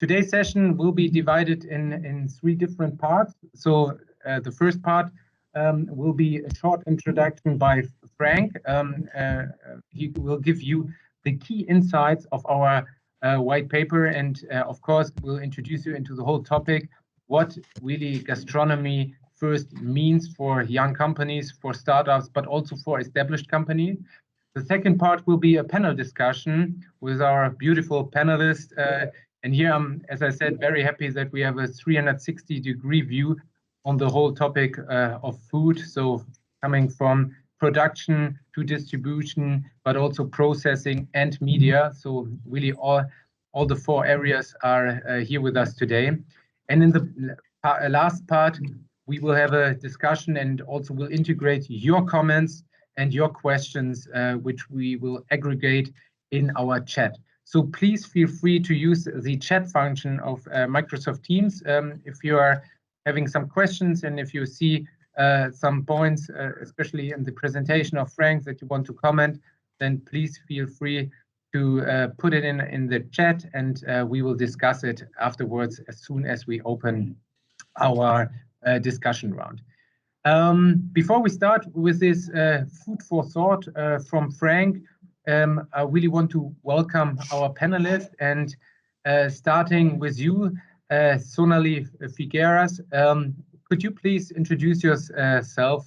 Today's session will be divided in three different parts. So the first part will be a short introduction by Frank. He will give you the key insights of our white paper, and of course, we'll introduce you into the whole topic, what really gastronomy first means for young companies, for startups, but also for established companies. The second part will be a panel discussion with our beautiful panelists. And here I'm, as I said, very happy that we have a 360-degree view on the whole topic of food. So coming from production to distribution, but also processing and media. So really all the four areas are here with us today. And in the last part, we will have a discussion and also will integrate your comments and your questions, which we will aggregate in our chat. So please feel free to use the chat function of Microsoft Teams if you are having some questions, and if you see some points, especially in the presentation of Frank, that you want to comment, then please feel free to put it in the chat, and we will discuss it afterwards as soon as we open our discussion round. Before we start with this food for thought from Frank, I really want to welcome our panelists, and starting with you, Sonalie Figueiras. Could you please introduce yourself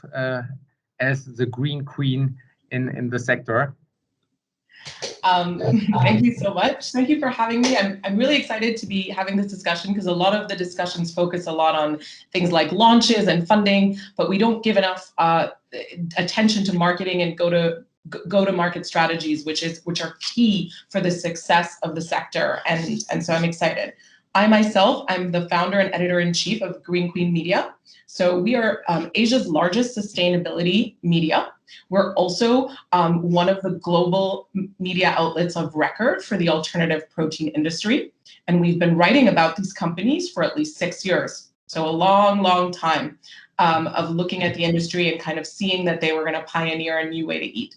as the green queen in the sector? Thank you so much. Thank you for having me. I'm really excited to be having this discussion because a lot of the discussions focus a lot on things like launches and funding, but we don't give enough attention to marketing and go-to-market strategies, which are key for the success of the sector. And so I'm excited. I myself, I'm the founder and editor-in-chief of Green Queen Media. So we are Asia's largest sustainability media. We're also one of the global media outlets of record for the alternative protein industry. And we've been writing about these companies for at least 6 years. So a long, long time of looking at the industry and kind of seeing that they were going to pioneer a new way to eat.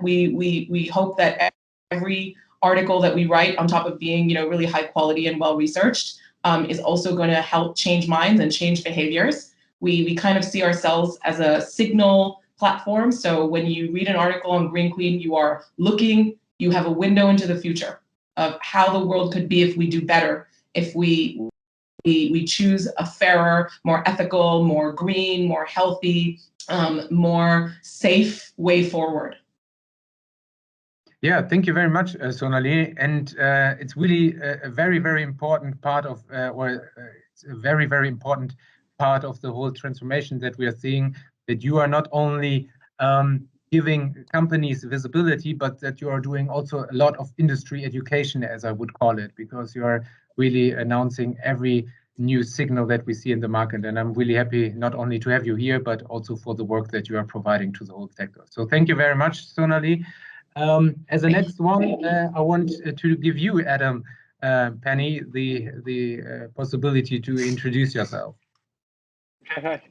We hope that every article that we write, on top of being really high quality and well researched, is also going to help change minds and change behaviors. We kind of see ourselves as a signal platform. So when you read an article on Green Queen, you have a window into the future of how the world could be if we do better, if we choose a fairer, more ethical, more green, more healthy, more safe way forward. Yeah, thank you very much, Sonalie. And it's really a very, very important part of, it's a very, very important part of the whole transformation that we are seeing, that you are not only giving companies visibility, but that you are doing also a lot of industry education, as I would call it, because you are really announcing every new signal that we see in the market. And I'm really happy not only to have you here, but also for the work that you are providing to the whole sector. So thank you very much, Sonalie. As the next one, I want to give you, Adam Penney, the possibility to introduce yourself. Okay.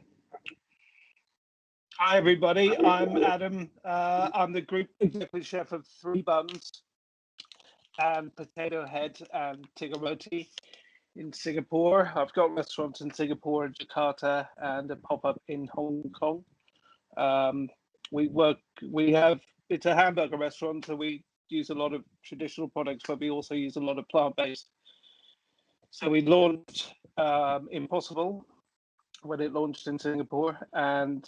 Hi, everybody. I'm Adam. I'm the group executive chef of 3 Buns and Potato Head and Tiga Roti in Singapore. I've got restaurants in Singapore and Jakarta and a pop-up in Hong Kong. It's a hamburger restaurant, so we use a lot of traditional products, but we also use a lot of plant-based. So we launched Impossible when it launched in Singapore, and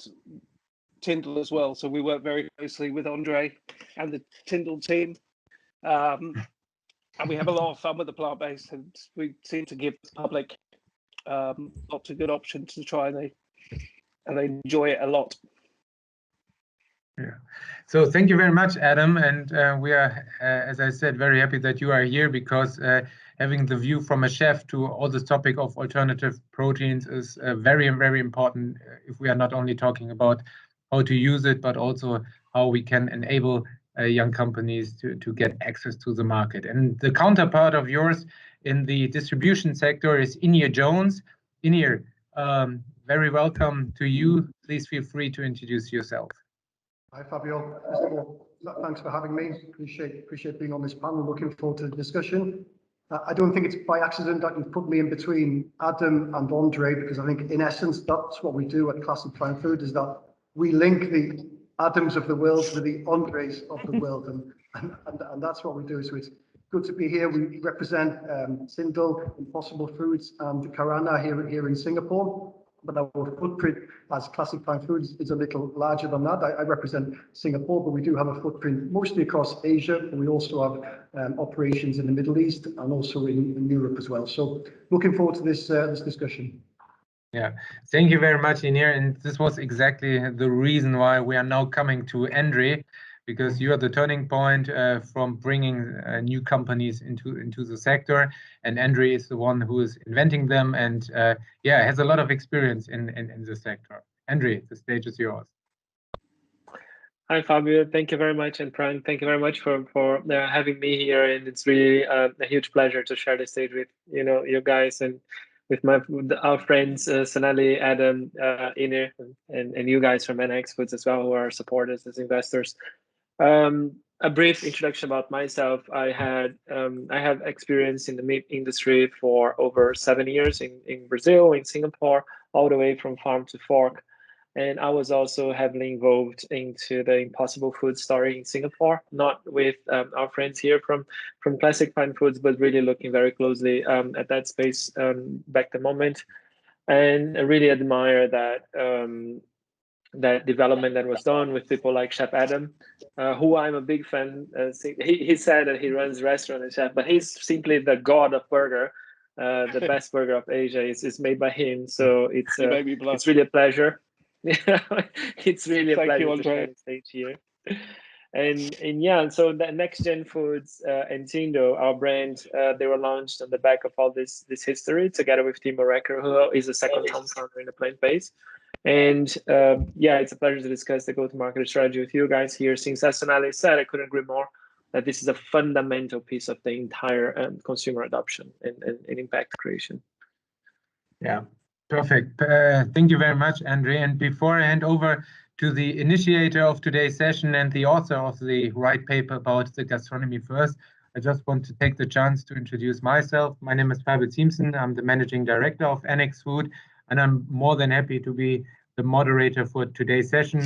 Tyndall as well. So we work very closely with Andre and the Tyndall team. And we have a lot of fun with the plant-based, and we seem to give the public lots of good options to try, and they enjoy it a lot. Yeah. So thank you very much, Adam. And we are, as I said, very happy that you are here, because having the view from a chef to all this topic of alternative proteins is very, very important if we are not only talking about how to use it, but also how we can enable young companies to get access to the market. And the counterpart of yours in the distribution sector is Ynyr Jones. Ynyr, very welcome to you. Please feel free to introduce yourself. Hi, Fabio. First of all, thanks for having me. Appreciate being on this panel. Looking forward to the discussion. I don't think it's by accident that you've put me in between Adam and Andre, because I think in essence that's what we do at Classic Fine Food, is that we link the Adams of the world with the Andres of the world, and that's what we do. So it's good to be here. We represent Sindel, Impossible Foods, and Karana here in Singapore. But our footprint as Classic Fine Foods is a little larger than that. I represent Singapore, but we do have a footprint mostly across Asia, and we also have operations in the Middle East and also in Europe as well. So looking forward to this discussion. Yeah, thank you very much, Ynyr. And this was exactly the reason why we are now coming to Andre, because you are the turning point from bringing new companies into the sector, and Andre is the one who is inventing them, and yeah, has a lot of experience in the sector. Andre, the stage is yours. Hi, Fabio. Thank you very much, and Frank, thank you very much for having me here, and it's really a huge pleasure to share the stage with you guys and with our friends Sonalie, Adam, Ynyr, and you guys from NX Foods as well, who are supporters as investors. A brief introduction about myself. I have experience in the meat industry for over 7 years in Brazil, in Singapore, all the way from farm to fork. And I was also heavily involved into the Impossible Foods story in Singapore, not with our friends here from Classic Fine Foods, but really looking very closely at that space back the moment. And I really admire that that development that was done with people like Chef Adam, who I'm a big fan. He said that he runs restaurant and chef, but he's simply the god of burger. The best burger of Asia is made by him. So it's really a pleasure. It's really a pleasure to share the stage here. And yeah, so the Next Gen Foods and Tindo, our brand, they were launched on the back of all this history, together with Timo Recker, who is a second home founder in the plant-based. And yeah, it's a pleasure to discuss the go-to-market strategy with you guys here. Since as Sonalie said, I couldn't agree more that this is a fundamental piece of the entire consumer adoption and impact creation. Yeah. Perfect. Thank you very much, Andre. And before I hand over to the initiator of today's session and the author of the white paper about the Gastronomy First, I just want to take the chance to introduce myself. My name is Fabio Ziemssen. I'm the managing director of NX Food, and I'm more than happy to be the moderator for today's session.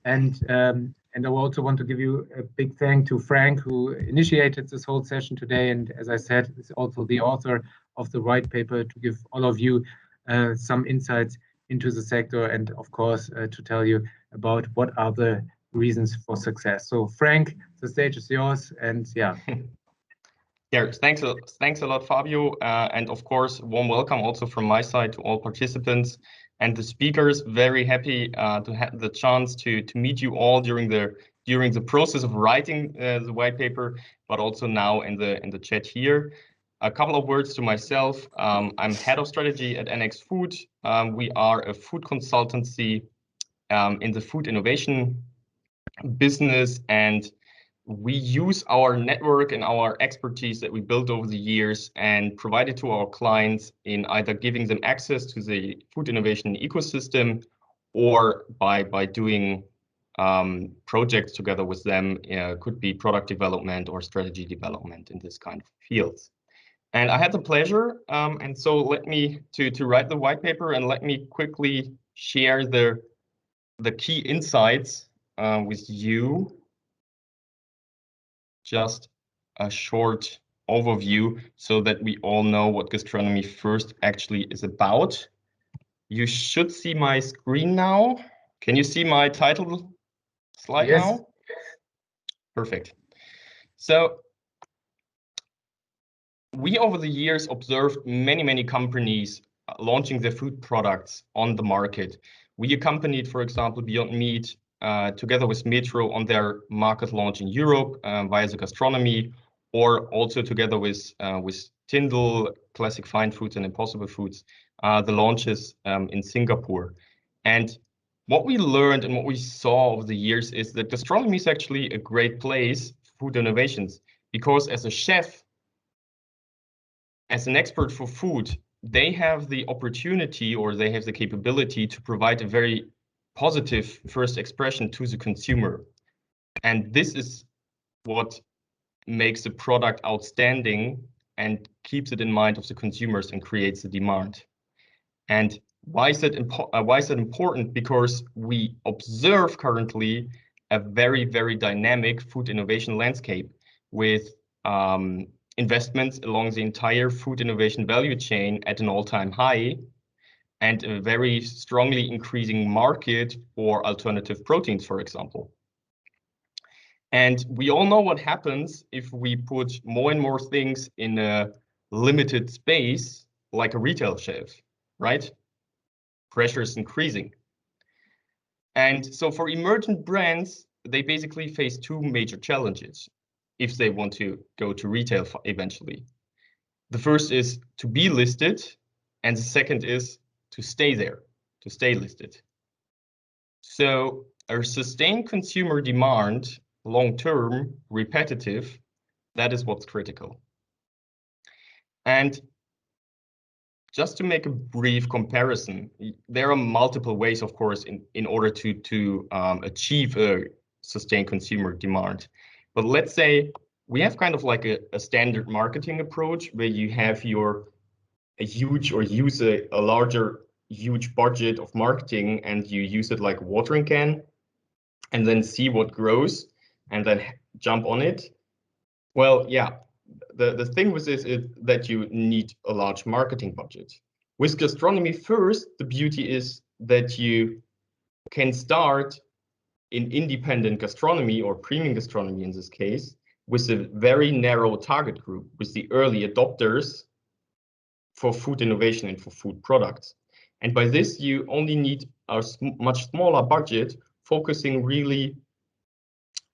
And I also want to give you a big thank to Frank, who initiated this whole session today. And as I said, is also the author of the white paper to give all of you some insights into the sector, and of course to tell you about what are the reasons for success. So Frank, the stage is yours, and yeah. Yeah, thanks a lot, Fabio, and of course warm welcome also from my side to all participants and the speakers. Very happy to have the chance to meet you all during the process of writing the white paper, but also now in the chat here. A couple of words to myself. I'm head of strategy at NX Food. We are a food consultancy in the food innovation business, and we use our network and our expertise that we built over the years and provide it to our clients in either giving them access to the food innovation ecosystem or by doing projects together with them. Could be product development or strategy development in this kind of fields. And I had the pleasure, and so let me to write the white paper, and let me quickly share the key insights with you. Just a short overview so that we all know what Gastronomy First actually is about. You should see my screen now. Can you see my title slide now? Perfect. So we, over the years, observed many companies launching their food products on the market. We accompanied, for example, Beyond Meat together with Metro on their market launch in Europe via the Gastronomy, or also together with Tyndall, Classic Fine Foods and Impossible Foods, the launches in Singapore. And what we learned and what we saw over the years is that gastronomy is actually a great place for food innovations, because as a chef, as an expert for food, they have the opportunity, or they have the capability to provide a very positive first expression to the consumer. And this is what makes the product outstanding and keeps it in mind of the consumers and creates the demand. And why is that important? Because we observe currently a very, very dynamic food innovation landscape with investments along the entire food innovation value chain at an all-time high, and a very strongly increasing market for alternative proteins, for example. And we all know what happens if we put more and more things in a limited space, like a retail shelf, right? Pressure is increasing. And so for emergent brands, they basically face two major challenges if they want to go to retail eventually. The first is to be listed, and the second is to stay there, to stay listed. So a sustained consumer demand, long-term, repetitive, that is what's critical. And just to make a brief comparison, there are multiple ways, of course, in order to achieve a sustained consumer demand. But let's say we have kind of like a standard marketing approach where you have a larger huge budget of marketing, and you use it like a watering can and then see what grows and then jump on it. Well, yeah, the thing with this is that you need a large marketing budget. With Gastronomy First, the beauty is that you can start in independent gastronomy, or premium gastronomy in this case, with a very narrow target group, with the early adopters for food innovation and for food products. And by this, you only need a much smaller budget, focusing really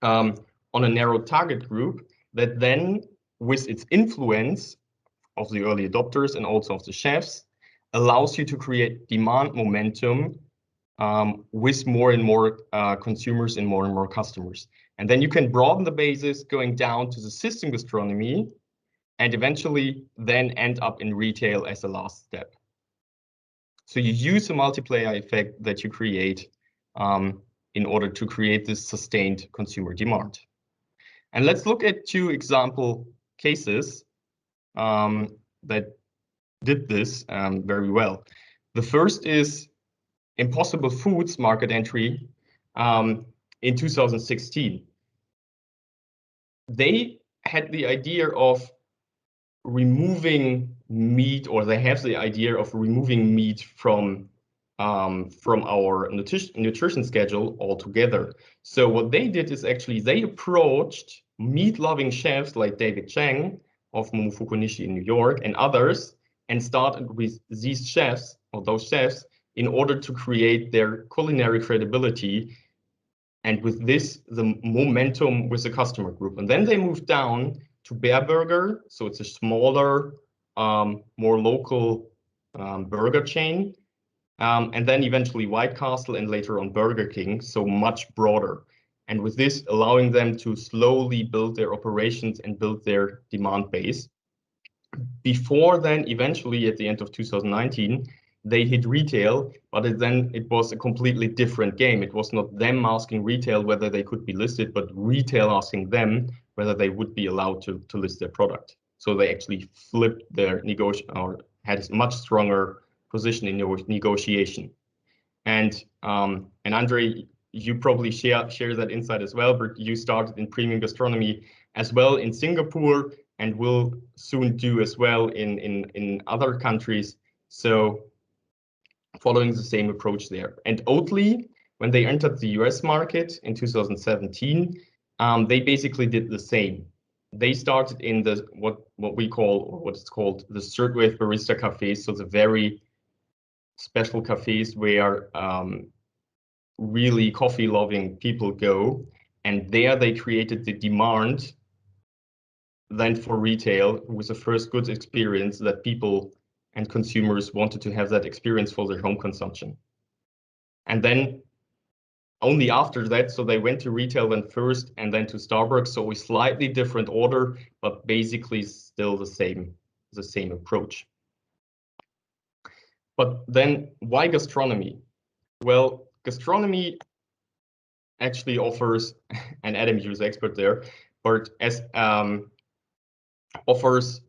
on a narrow target group that then, with its influence of the early adopters and also of the chefs, allows you to create demand momentum with more and more consumers and more customers. And then you can broaden the basis going down to the system gastronomy, and eventually then end up in retail as a last step. So you use the multiplier effect that you create in order to create this sustained consumer demand. And let's look at two example cases that did this very well. The first is Impossible Foods market entry in 2016. They had the idea of removing meat, or they have the idea of removing meat from our nutrition schedule altogether. So what they did is actually they approached meat-loving chefs like David Chang of Momofuku Nishi in New York and others, and started with these chefs, or those chefs, in order to create their culinary credibility, and with this, the momentum with the customer group. And then they moved down to Bear Burger, so it's a smaller, more local burger chain, and then eventually White Castle, and later on Burger King, so much broader. And with this, allowing them to slowly build their operations and build their demand base. Before then, eventually at the end of 2019, they hit retail, but it was a completely different game. It was not them asking retail whether they could be listed, but retail asking them whether they would be allowed to list their product. So they actually flipped their or had a much stronger position in negotiation. And Andre, you probably share that insight as well, but you started in premium gastronomy as well in Singapore, and will soon do as well in other countries. So following the same approach there. And Oatly, when they entered the US market in 2017, they basically did the same. They started in the what it's called the third wave barista cafes, so the very special cafes where really coffee loving people go, and there they created the demand then for retail with the first good experience that people and consumers wanted to have that experience for their home consumption. And then only after that, so they went to retail then first, and then to Starbucks. So a slightly different order, but basically still the same approach. But then why gastronomy? Well, gastronomy actually offers, and Adam, you're the expert there, but as offers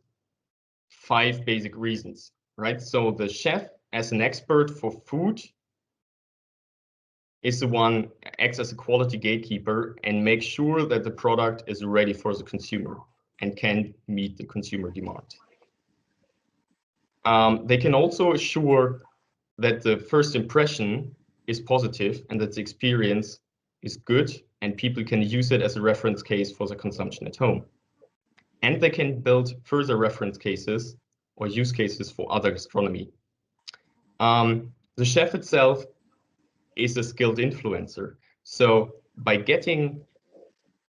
5 basic reasons, right? So the chef, as an expert for food, is the one acts as a quality gatekeeper and makes sure that the product is ready for the consumer and can meet the consumer demand. They can also assure that the first impression is positive and that the experience is good and people can use it as a reference case for the consumption at home. And they can build further reference cases or use cases for other gastronomy. The chef itself is a skilled influencer. So by getting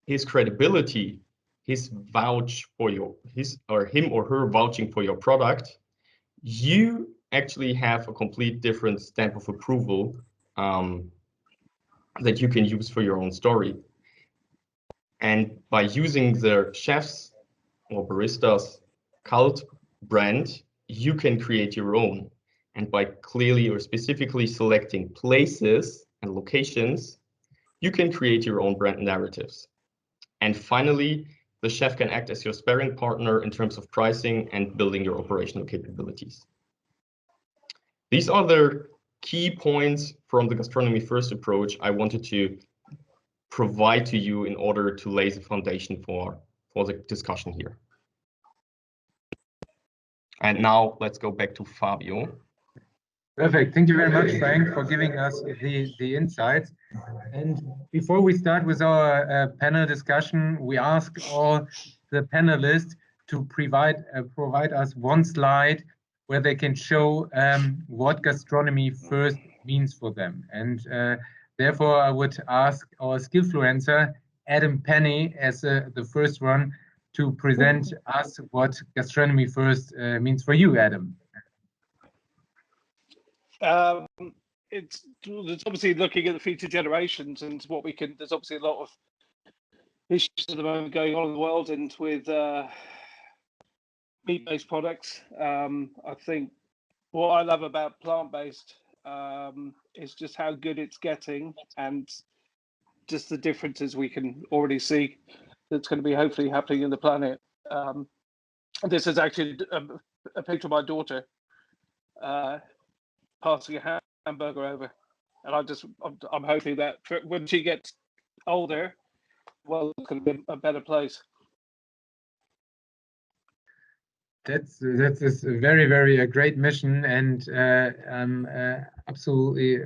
his credibility, him or her vouching for your product, you actually have a complete different stamp of approval that you can use for your own story. And by using the chef's or barista's cult brand, you can create your own. And by clearly or specifically selecting places and locations, you can create your own brand narratives. And finally, the chef can act as your sparring partner in terms of pricing and building your operational capabilities. These are the key points from the Gastronomy First approach I wanted to provide to you in order to lay the foundation for the discussion here. And now let's go back to Fabio. Perfect. Thank you very much, Frank, for giving us the insights. And before we start with our panel discussion, we ask all the panelists to provide us one slide where they can show what Gastronomy First means for them. And therefore, I would ask our skillfluencer, Penney, as the first one to present us what Gastronomy First means for you, Adam. It's obviously looking at the future generations and what we can. There's obviously a lot of issues at the moment going on in the world, and with meat-based products. I think what I love about plant-based is just how good it's getting, and just the differences we can already see that's going to be hopefully happening in the planet. This is actually a picture of my daughter passing a hamburger over, and I'm hoping that when she gets older, well, it's going to be a better place. That's a very great mission, and I'm absolutely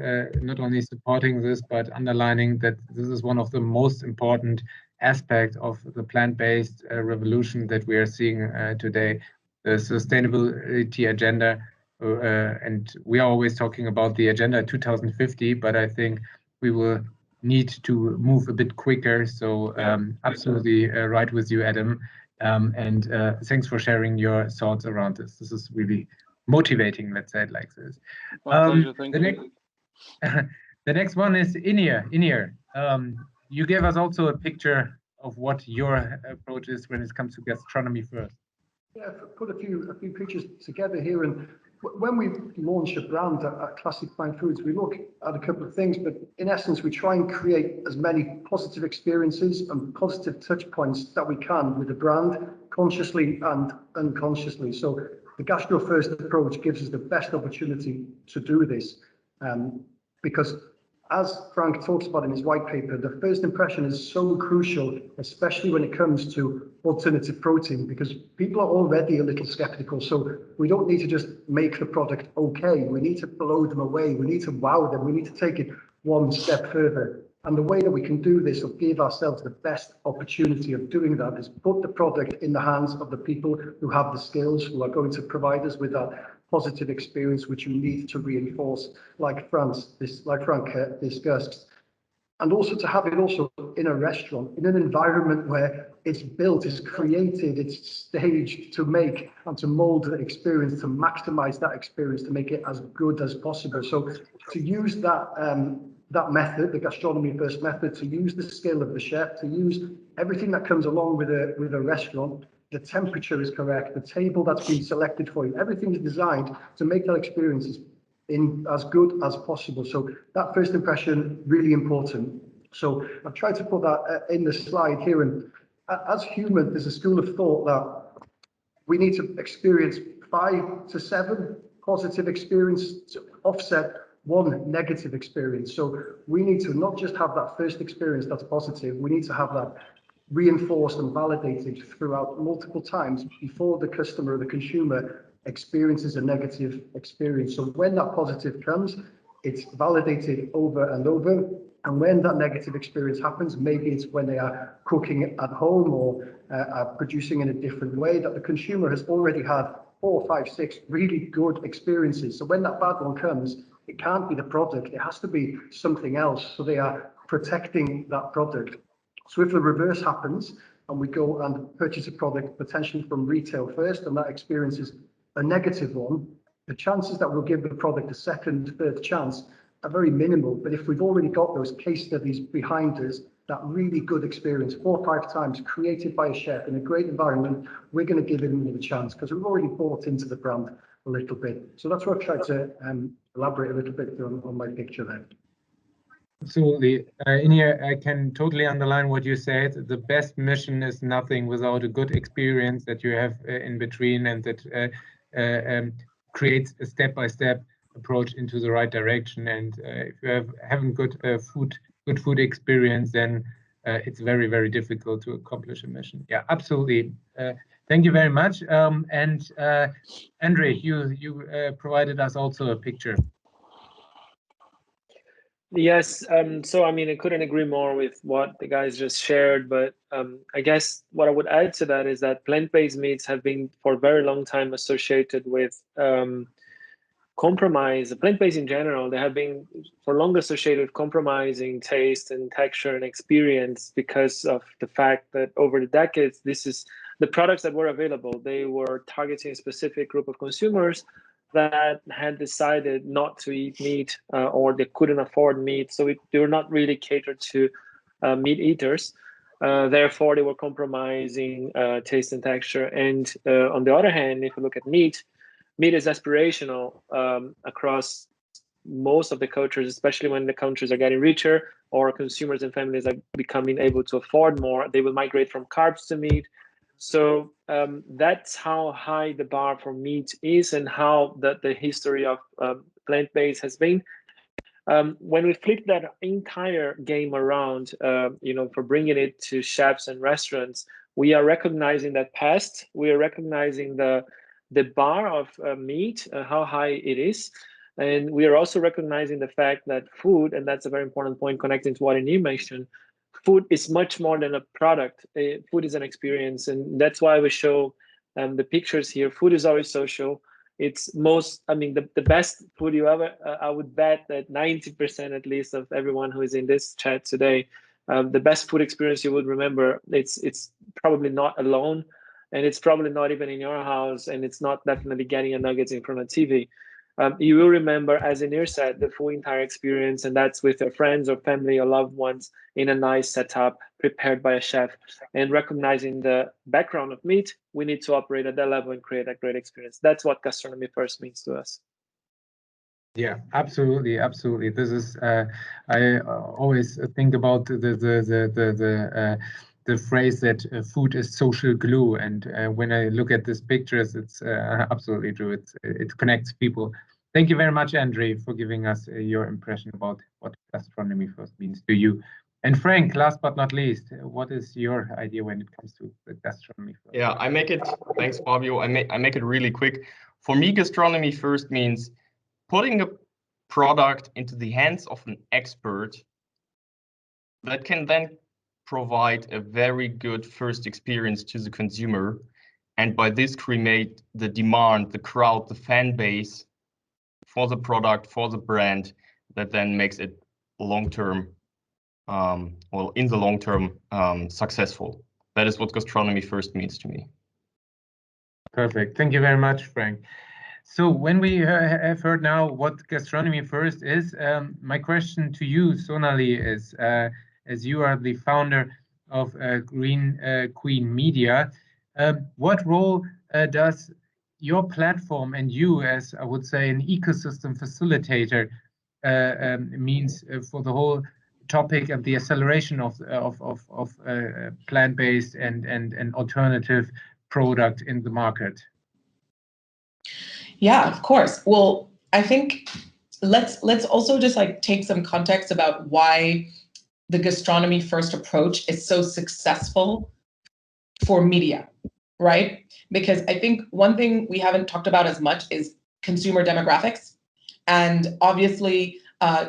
not only supporting this but underlining that this is one of the most important aspects of the plant-based revolution that we are seeing today, the sustainability agenda. And we are always talking about the agenda 2050, but I think we will need to move a bit quicker. So absolutely right with you, Adam. And thanks for sharing your thoughts around this. This is really motivating, let's say it like this. My pleasure, thank you. The next one is Ynyr. Ynyr, you gave us also a picture of what your approach is when it comes to Gastronomy First. Yeah, I've put a few pictures together here, and when we launch a brand at Classic Fine Foods, we look at a couple of things, but in essence, we try and create as many positive experiences and positive touch points that we can with the brand, consciously and unconsciously. So the Gastro First approach gives us the best opportunity to do this, because as Frank talks about in his white paper, the first impression is so crucial, especially when it comes to alternative protein, because people are already a little skeptical. So we don't need to just make the product okay. We need to blow them away. We need to wow them. We need to take it one step further. And the way that we can do this, or give ourselves the best opportunity of doing that, is put the product in the hands of the people who have the skills, who are going to provide us with that positive experience which you need to reinforce, like Frank discussed. And also to have it also in a restaurant, in an environment where it's built, it's created, it's staged to make and to mold the experience, to maximize that experience, to make it as good as possible. So to use that method, the Gastronomy First method, to use the skill of the chef, to use everything that comes along with a restaurant. The temperature is correct, the table that's been selected for you, everything is designed to make that experience as good as possible. So that first impression, really important. So I've tried to put that in the slide here. And as humans, there's a school of thought that we need to experience 5 to 7 positive experiences to offset 1 negative experience. So we need to not just have that first experience that's positive, we need to have that reinforced and validated throughout multiple times before the customer or the consumer experiences a negative experience. So when that positive comes, it's validated over and over. And when that negative experience happens, maybe it's when they are cooking at home or are producing in a different way, that the consumer has already had 4, 5, 6 really good experiences. So when that bad one comes, it can't be the product, it has to be something else. So they are protecting that product. So if the reverse happens and we go and purchase a product potentially from retail first, and that experience is a negative one, the chances that we'll give the product a second, third chance are very minimal. But if we've already got those case studies behind us, that really good experience 4 or 5 times created by a chef in a great environment, we're going to give it another chance because we've already bought into the brand a little bit. So that's what I've tried to elaborate a little bit on my picture there. Absolutely. Ynyr, I can totally underline what you said. The best mission is nothing without a good experience that you have in between, and that creates a step-by-step approach into the right direction. And if you haven't good food experience, then it's very, very difficult to accomplish a mission. Yeah, absolutely. Thank you very much. And Andre, you provided us also a picture. Yes, so I mean, I couldn't agree more with what the guys just shared, but I guess what I would add to that is that plant-based meats have been for a very long time associated with compromise. Plant-based in general, they have been for long associated with compromising taste and texture and experience because of the fact that over the decades, this is the products that were available. They were targeting a specific group of consumers that had decided not to eat meat or they couldn't afford meat. So they were not really catered to meat eaters. Therefore, they were compromising taste and texture. And on the other hand, if you look at meat is aspirational across most of the cultures, especially when the countries are getting richer or consumers and families are becoming able to afford more. They will migrate from carbs to meat. So that's how high the bar for meat is and how the history of plant-based has been. When we flip that entire game around, for bringing it to chefs and restaurants, we are recognizing that past. We are recognizing the bar of meat, how high it is. And we are also recognizing the fact that food, and that's a very important point connecting to what Ynyr mentioned, food is much more than a product. Food is an experience, and that's why we show the pictures here. Food is always social. It's the best food you ever, I would bet that 90% at least of everyone who is in this chat today, the best food experience you would remember, it's probably not alone, and it's probably not even in your house, and it's not definitely getting a nuggets in front of TV. You will remember, as Ynyr said, the full entire experience, and that's with your friends or family or loved ones in a nice setup prepared by a chef. And recognizing the background of meat, we need to operate at that level and create a great experience. That's what Gastronomy First means to us. Yeah, absolutely. This is I always think about the phrase that food is social glue, and when I look at these pictures, it's absolutely true. It connects people. Thank you very much, Andre, for giving us your impression about what Gastronomy First means to you. And Frank, last but not least, what is your idea when it comes to the Gastronomy First? Yeah, thanks, Fabio. I make it really quick. For me, Gastronomy First means putting a product into the hands of an expert that can then provide a very good first experience to the consumer, and by this create the demand, the crowd, the fan base for the product, for the brand, that then makes it long-term, in the long term, successful. That is what Gastronomy First means to me. Perfect. Thank you very much, Frank. So when we have heard now what Gastronomy First is, my question to you, Sonalie, is as you are the founder of Green Queen Media, what role does your platform and you, as I would say, an ecosystem facilitator, means for the whole topic and the acceleration of plant-based and alternative product in the market? Yeah, of course. Well, I think let's also just like take some context about why the Gastronomy First approach is so successful for media, right? Because I think one thing we haven't talked about as much is consumer demographics. And obviously,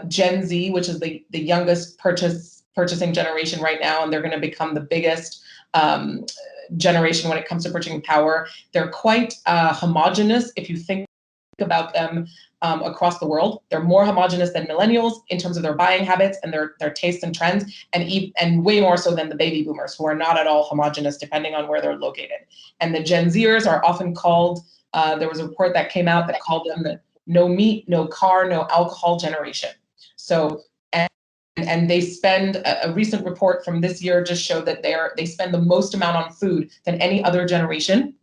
Gen Z, which is the youngest purchasing generation right now, and they're going to become the biggest generation when it comes to purchasing power. They're quite homogenous if you think about them across the world. They're more homogenous than millennials in terms of their buying habits and their tastes and trends, and way more so than the baby boomers, who are not at all homogenous depending on where they're located. And the Gen Zers are often called, there was a report that came out that called them the no meat, no car, no alcohol generation. So, and they spend, a recent report from this year just showed that they spend the most amount on food than any other generation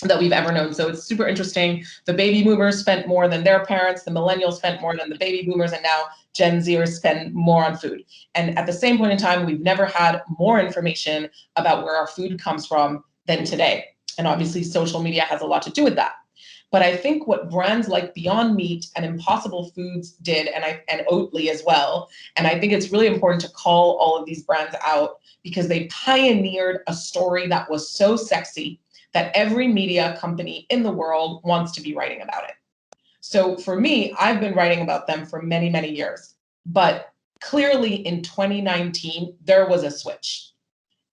that we've ever known. So it's super interesting. The baby boomers spent more than their parents, the millennials spent more than the baby boomers, and now Gen Zers spend more on food. And at the same point in time, we've never had more information about where our food comes from than today. And obviously social media has a lot to do with that. But I think what brands like Beyond Meat and Impossible Foods did, and Oatly as well, and I think it's really important to call all of these brands out because they pioneered a story that was so sexy that every media company in the world wants to be writing about it. So for me, I've been writing about them for many, many years. But clearly in 2019, there was a switch.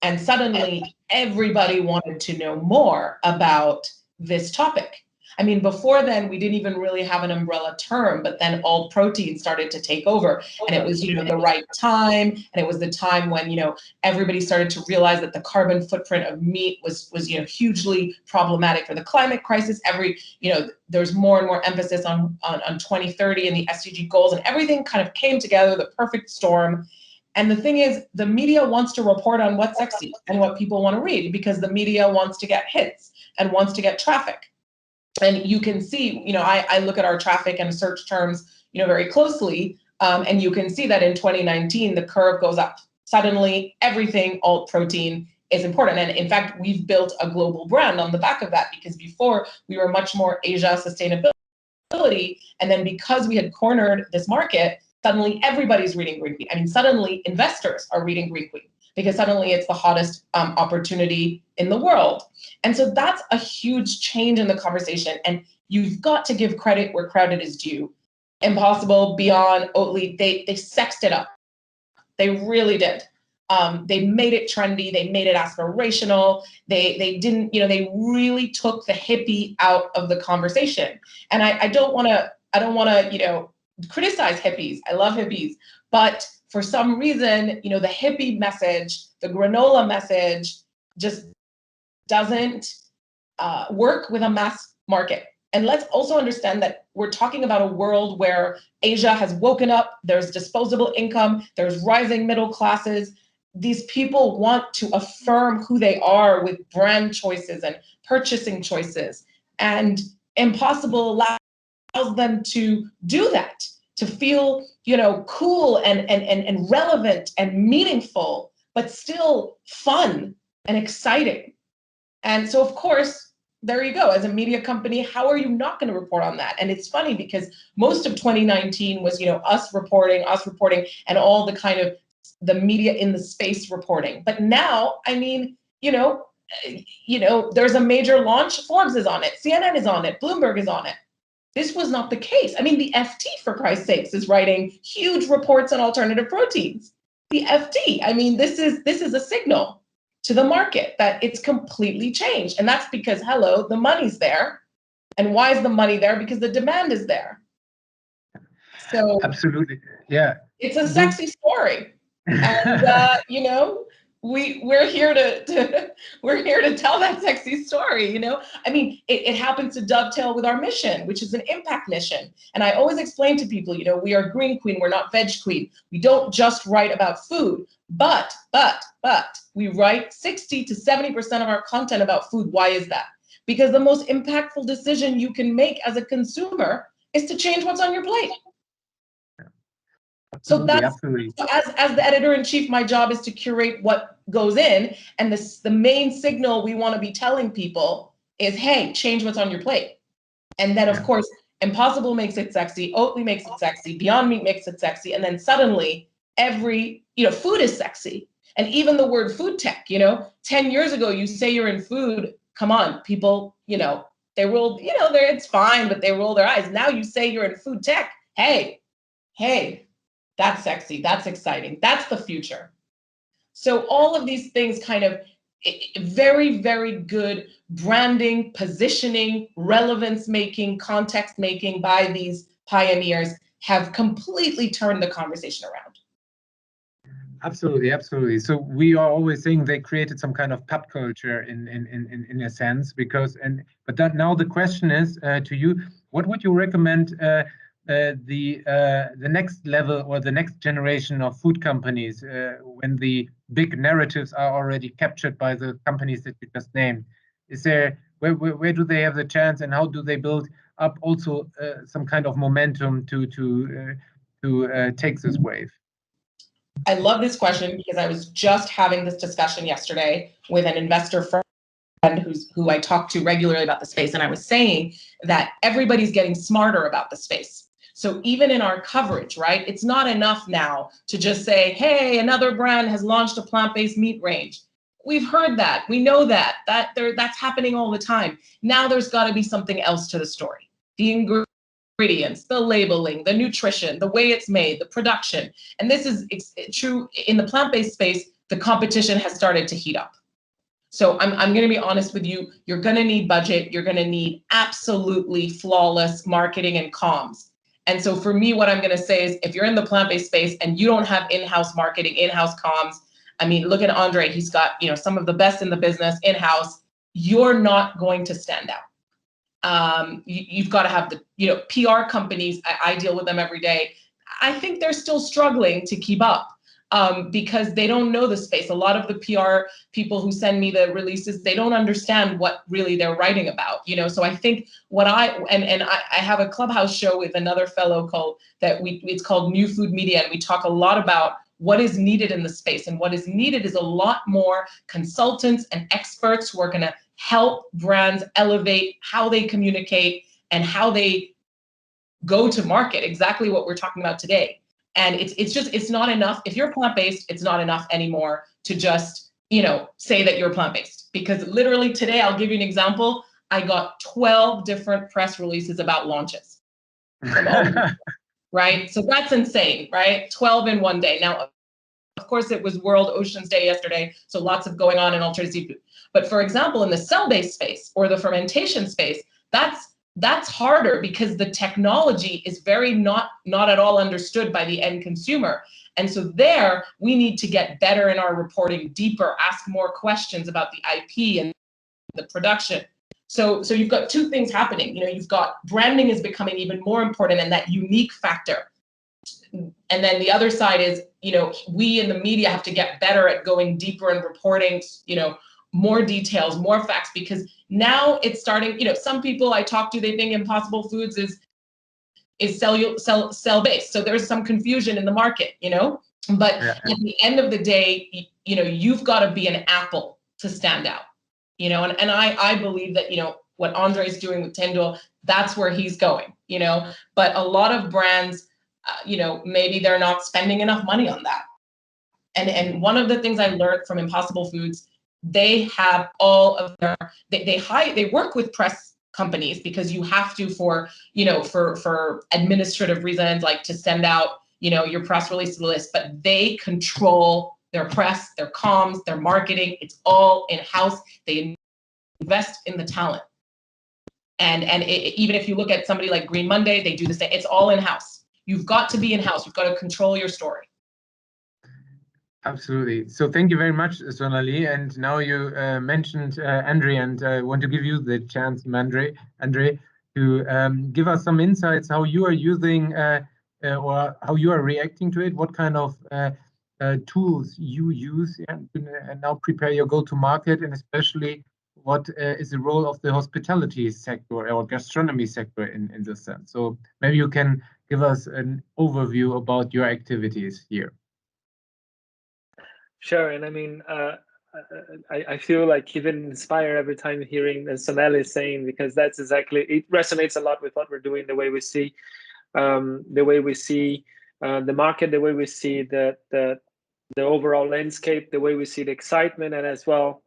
And suddenly everybody wanted to know more about this topic. I mean, before then, we didn't even really have an umbrella term, but then all protein started to take over. And it was, the right time. And it was the time when, everybody started to realize that the carbon footprint of meat was hugely problematic for the climate crisis. There's more and more emphasis on 2030 and the SDG goals, and everything kind of came together, the perfect storm. And the thing is, the media wants to report on what's sexy and what people want to read, because the media wants to get hits and wants to get traffic. And you can see, I look at our traffic and search terms, very closely, and you can see that in 2019, the curve goes up. Suddenly, everything alt protein is important. And in fact, we've built a global brand on the back of that, because before we were much more Asia sustainability. And then because we had cornered this market, suddenly everybody's reading Green Queen. I mean, suddenly investors are reading Green Queen, because suddenly it's the hottest opportunity in the world. And so that's a huge change in the conversation. And you've got to give credit where credit is due. Impossible, Beyond, Oatly, they sexed it up. They really did. They made it trendy. They made it aspirational. They didn't, they really took the hippie out of the conversation. And I don't want to, criticize hippies. I love hippies. But for some reason, the hippie message, the granola message just doesn't work with a mass market. And let's also understand that we're talking about a world where Asia has woken up, there's disposable income, there's rising middle classes. These people want to affirm who they are with brand choices and purchasing choices. And Impossible allows them to do that, to feel, cool and relevant and meaningful, but still fun and exciting. And so, of course, there you go. As a media company, how are you not going to report on that? And it's funny because most of 2019 was, us reporting, and all the kind of the media in the space reporting. But now, I mean, there's a major launch. Forbes is on it. CNN is on it. Bloomberg is on it. This was not the case. I mean, the FT, for Christ's sakes, is writing huge reports on alternative proteins. The FT, I mean, this is a signal to the market that it's completely changed. And that's because, hello, the money's there. And why is the money there? Because the demand is there. So absolutely, yeah. It's a sexy story. And, we're here to tell that sexy story, I mean, it happens to dovetail with our mission, which is an impact mission. And I always explain to people, we are Green Queen, we're not Veg Queen. We don't just write about food, but we write 60 to 70% of our content about food. Why is that? Because the most impactful decision you can make as a consumer is to change what's on your plate. So that's, so as the editor-in-chief, my job is to curate what goes in, and the main signal we want to be telling people is, hey, change what's on your plate. And then, of course, Impossible makes it sexy, Oatly makes it sexy, Beyond Meat makes it sexy, and then suddenly food is sexy. And even the word food tech, 10 years ago, you say you're in food, come on, people, they rolled, it's fine, but they roll their eyes. Now you say you're in food tech. Hey, that's sexy, that's exciting, that's the future. So all of these things kind of very, very good branding, positioning, relevance making, context making by these pioneers have completely turned the conversation around. Absolutely, absolutely. So we are always saying they created some kind of pop culture in a sense, but now the question is to you, what would you recommend the next level or the next generation of food companies when the big narratives are already captured by the companies that you just named? Is there where do they have the chance, and how do they build up also some kind of momentum to take this wave? I love this question because I was just having this discussion yesterday with an investor friend who I talk to regularly about the space, and I was saying that everybody's getting smarter about the space. So even in our coverage, right, it's not enough now to just say, hey, another brand has launched a plant-based meat range. We've heard that. We know that's happening all the time. Now there's got to be something else to the story. The ingredients, the labeling, the nutrition, the way it's made, the production. And this is true in the plant-based space. The competition has started to heat up. So I'm going to be honest with you. You're going to need budget. You're going to need absolutely flawless marketing and comms. And so for me, what I'm going to say is if you're in the plant-based space and you don't have in-house marketing, in-house comms, I mean, look at Andre. He's got, some of the best in the business in-house. You're not going to stand out. You've got to have the, PR companies. I deal with them every day. I think they're still struggling to keep up because they don't know the space. A lot of the PR people who send me the releases, they don't understand what really they're writing about. So I think I have a Clubhouse show with another fellow it's called New Food Media, and we talk a lot about what is needed in the space. And what is needed is a lot more consultants and experts who are going to help brands elevate how they communicate and how they go to market, exactly what we're talking about today. And it's not enough. If you're plant-based, it's not enough anymore to just, say that you're plant-based. Because literally today, I'll give you an example. I got 12 different press releases about launches. Right? So that's insane, right? 12 in one day. Now, of course, it was World Oceans Day yesterday, so lots of going on in alternative seafood. But for example, in the cell-based space or the fermentation space, that's harder because the technology is very not at all understood by the end consumer. And so there, we need to get better in our reporting, deeper, ask more questions about the IP and the production. So you've got two things happening. You've got branding is becoming even more important and that unique factor. And then the other side is, we in the media have to get better at going deeper and reporting, more details, more facts, because now it's starting, some people I talk to, they think Impossible Foods is cell-based. So there's some confusion in the market, but at the end of the day, you've got to be an apple to stand out, and I believe that, what Andre's doing with Tindor, that's where he's going, but a lot of brands, maybe they're not spending enough money on that. And one of the things I learned from Impossible Foods, they have all of they work with press companies because you have to for administrative reasons, like to send out, your press release to the list, but they control their press, their comms, their marketing. It's all in-house. They invest in the talent. And even if you look at somebody like Green Monday, they do the same. It's all in-house. You've got to be in-house. You've got to control your story. Absolutely. So thank you very much, Sonalie. And now you mentioned Andre, and I want to give you the chance, Andre, to give us some insights how you are using or how you are reacting to it. What kind of tools you use and now prepare your go-to-market, and especially what is the role of the hospitality sector or gastronomy sector in this sense. So maybe you can give us an overview about your activities here. Sure, and I mean, I feel like even inspired every time hearing Sonalie saying, because that's exactly, it resonates a lot with what we're doing, the way we see the market, the way we see the overall landscape, the way we see the excitement, and as well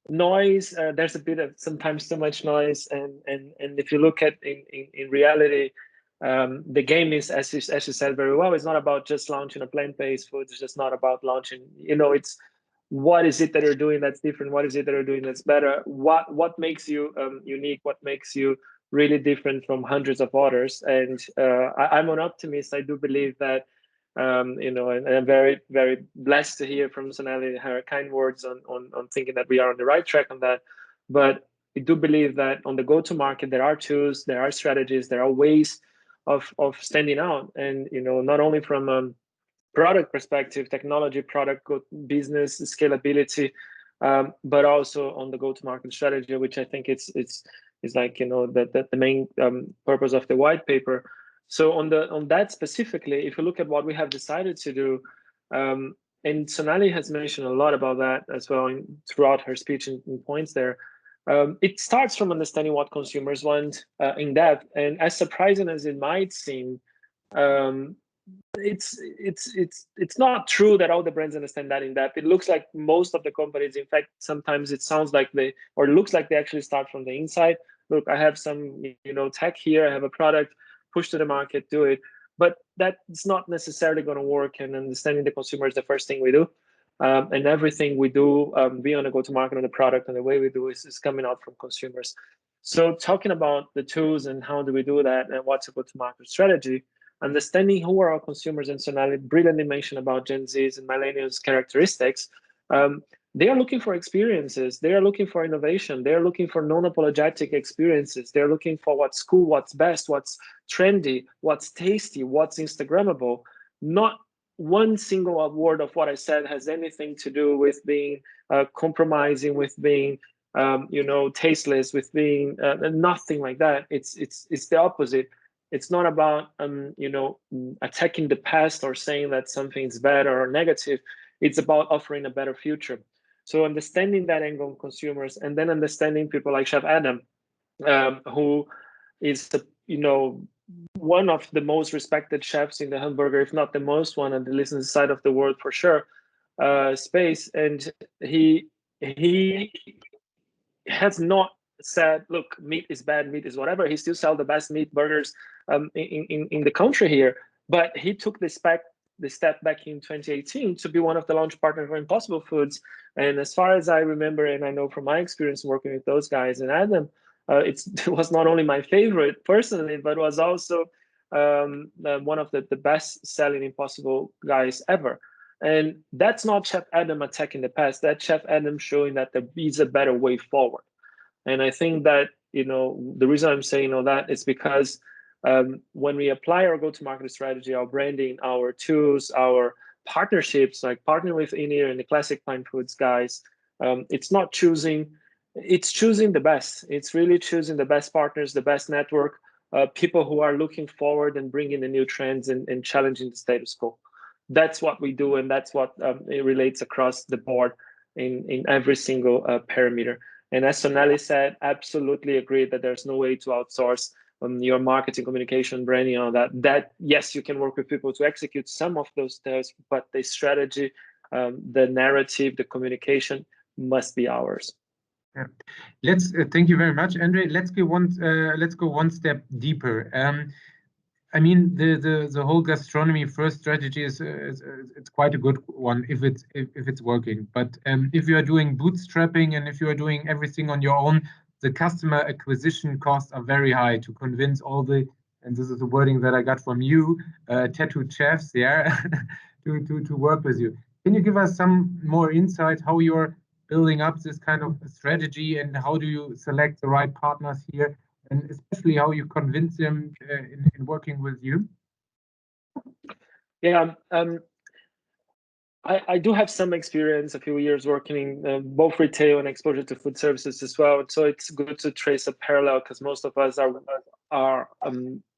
noise. There's a bit of sometimes too much noise, and if you look at in reality, the game is, as you said very well, it's not about just launching a plant-based food. It's just not about launching, it's what is it that you're doing that's different? What is it that you're doing that's better? What makes you unique? What makes you really different from hundreds of others? And I'm an optimist. I do believe that, and I'm very, very blessed to hear from Sonalie her kind words on thinking that we are on the right track on that. But I do believe that on the go-to-market, there are tools, there are strategies, there are ways of standing out, and not only from product perspective, technology, product, business, scalability, but also on the go-to-market strategy, which I think it's like the main purpose of the white paper. So on that specifically, if you look at what we have decided to do, and Sonalie has mentioned a lot about that as well throughout her speech and points there. It starts from understanding what consumers want in depth, and as surprising as it might seem, it's not true that all the brands understand that in depth. It looks like most of the companies, in fact, sometimes it sounds like it looks like they actually start from the inside. Look, I have some tech here, I have a product, push to the market, do it. But that's not necessarily going to work, and understanding the consumer is the first thing we do. And everything we do, we on the go-to-market on the product and the way we do is coming out from consumers. So talking about the tools and how do we do that and what's a go-to-market strategy, understanding who are our consumers, and Sonalie brilliantly mentioned about Gen Zs and millennials characteristics. They are looking for experiences. They are looking for innovation. They are looking for non-apologetic experiences. They're looking for what's cool, what's best, what's trendy, what's tasty, what's Instagrammable. Not one single word of what I said has anything to do with being compromising, with being tasteless, with being nothing like that. It's the opposite. It's not about attacking the past or saying that something is bad or negative. It's about offering a better future. So understanding that angle of consumers, and then understanding people like Chef Adam, who is one of the most respected chefs in the hamburger, if not the most one, on the listening side of the world for sure, space, and he has not said, look, meat is bad, meat is whatever. He still sells the best meat burgers in the country here. But he took the step back in 2018 to be one of the launch partners for Impossible Foods. And as far as I remember, and I know from my experience working with those guys and Adam, it was not only my favorite personally, but was also one of the best selling Impossible guys ever. And that's not Chef Adam attacking the past. That's Chef Adam showing that there is a better way forward. And I think that, the reason I'm saying all that is because when we apply our go-to-market strategy, our branding, our tools, our partnerships, like partnering with Ynyr and the classic plant foods guys, it's not choosing, it's choosing the best. It's really choosing the best partners, the best network, people who are looking forward and bringing the new trends and challenging the status quo. That's what we do, and that's what it relates across the board in every single parameter. And as Sonalie said, absolutely agree that there's no way to outsource your marketing, communication, branding, all that. That, yes, you can work with people to execute some of those tasks, but the strategy, the narrative, the communication must be ours. Yeah. Let's thank you very much, Andre. Let's go one step deeper. I mean, the whole gastronomy first strategy is it's quite a good one if it's working. But if you are doing bootstrapping and if you are doing everything on your own, the customer acquisition costs are very high to convince all the, and this is the wording that I got from you, tattooed chefs, yeah, to work with you. Can you give us some more insight how you're building up this kind of strategy, and how do you select the right partners here? And especially how you convince them in working with you? Yeah, I do have some experience, a few years working in both retail and exposure to food services as well. So it's good to trace a parallel, because most of us are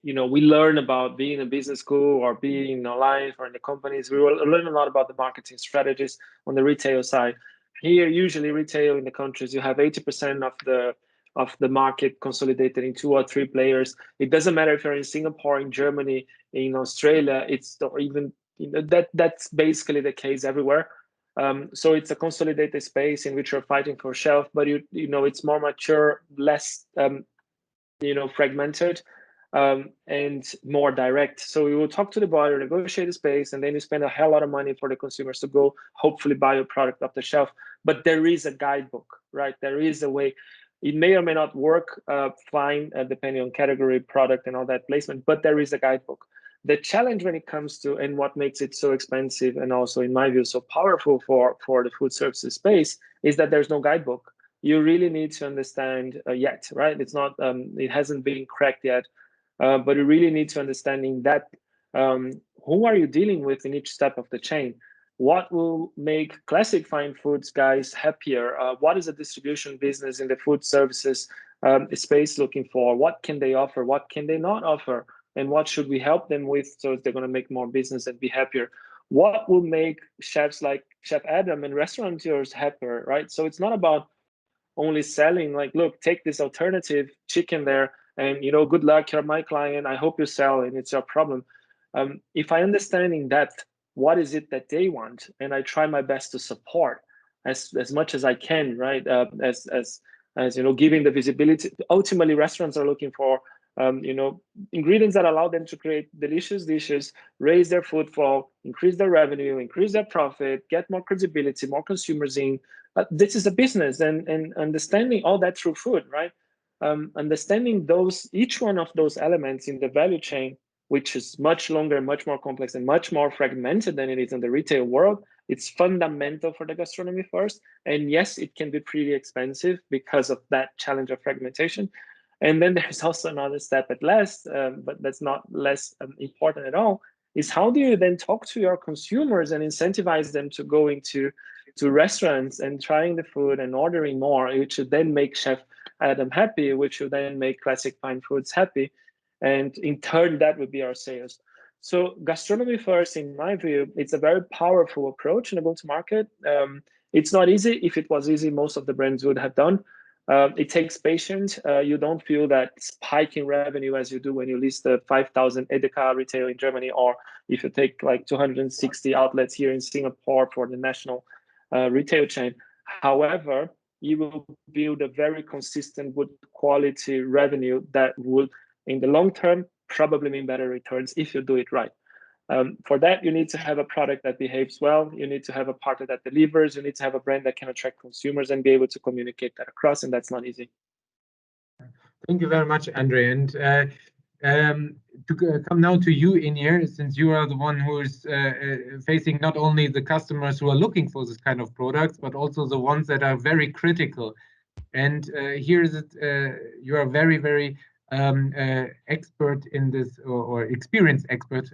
we learn about being in a business school or being online or in the companies. We will learn a lot about the marketing strategies on the retail side. here, usually retail in the countries, you have 80% of the market consolidated in 2 or 3 players. It doesn't matter if you're in Singapore, in Germany, in Australia. Or even that's basically the case everywhere. So it's a consolidated space in which you're fighting for shelf, but it's more mature, less fragmented, and more direct. So you will talk to the buyer, negotiate the space, and then you spend a hell lot of money for the consumers to go hopefully buy your product off the shelf. But there is a guidebook, right? There is a way. It may or may not work fine, depending on category, product, and all that placement, but there is a guidebook. The challenge when it comes to, and what makes it so expensive and also, in my view, so powerful for the food services space, is that there's no guidebook. You really need to understand yet, right? It's not, it hasn't been cracked yet, but you really need to understanding that who are you dealing with in each step of the chain? What will make classic fine foods guys happier? What is a distribution business in the food services space looking for? What can they offer? What can they not offer? And what should we help them with so they're going to make more business and be happier? What will make chefs like Chef Adam and restaurateurs happier, right? So it's not about only selling, like, look, take this alternative chicken there, and good luck, you're my client, I hope you sell, and it's your problem. If I understanding that, what is it that they want, and I try my best to support as much as I can, right? As giving the visibility. Ultimately, restaurants are looking for ingredients that allow them to create delicious dishes, raise their footfall, increase their revenue, increase their profit, get more credibility, more consumers in. This is a business, and understanding all that through food, right? Understanding each one of those elements in the value chain, which is much longer, much more complex, and much more fragmented than it is in the retail world, it's fundamental for the gastronomy first. And yes, it can be pretty expensive because of that challenge of fragmentation. And then there's also another step at last, but that's not less important at all, is how do you then talk to your consumers and incentivize them to go into restaurants and trying the food and ordering more, which should then make Chef Adam happy, which should then make classic fine foods happy. And in turn, that would be our sales. So gastronomy first, in my view, it's a very powerful approach in the go-to-market. It's not easy. If it was easy, most of the brands would have done. It takes patience. You don't feel that spike in revenue as you do when you list the 5,000 Edeka retail in Germany, or if you take like 260 outlets here in Singapore for the national retail chain. However, you will build a very consistent, good quality revenue that would, in the long term, probably mean better returns if you do it right. For that, you need to have a product that behaves well. You need to have a partner that delivers. You need to have a brand that can attract consumers and be able to communicate that across, and that's not easy. Thank you very much, Andre. And to come now to you, Ynyr, since you are the one who is facing not only the customers who are looking for this kind of products, but also the ones that are very critical. And here is it, you are very, very expert in this, or experienced expert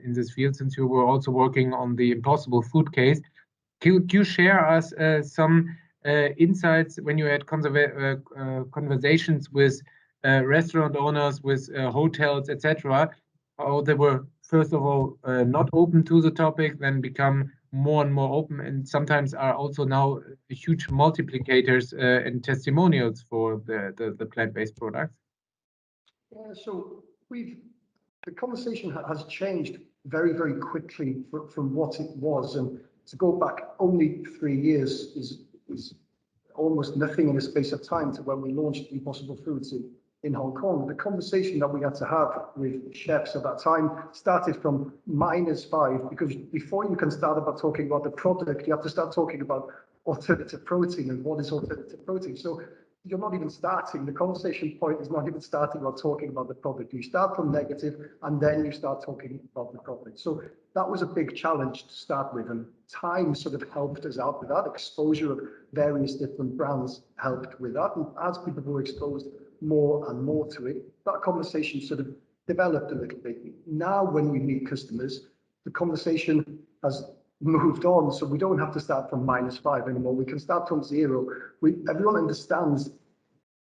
in this field, since you were also working on the Impossible Food case. Could you share us some insights when you had conversations with restaurant owners, with hotels, etc., how they were, first of all, not open to the topic, then become more and more open, and sometimes are also now huge multiplicators and testimonials for the plant-based products? Yeah, so the conversation has changed very, very quickly from what it was, and to go back only 3 years is almost nothing in a space of time to when we launched Impossible Foods in Hong Kong. The conversation that we had to have with chefs at that time started from -5, because before you can start about talking about the product, you have to start talking about alternative protein and what is alternative protein. So you're not even starting, the conversation point is not even starting about talking about the product. You start from negative and then you start talking about the product. So that was a big challenge to start with, and time sort of helped us out with that. Exposure of various different brands helped with that, and as people were exposed more and more to it, that conversation sort of developed a little bit. Now when we meet customers, the conversation has moved on, so we don't have to start from -5 anymore. We can start from 0. Everyone understands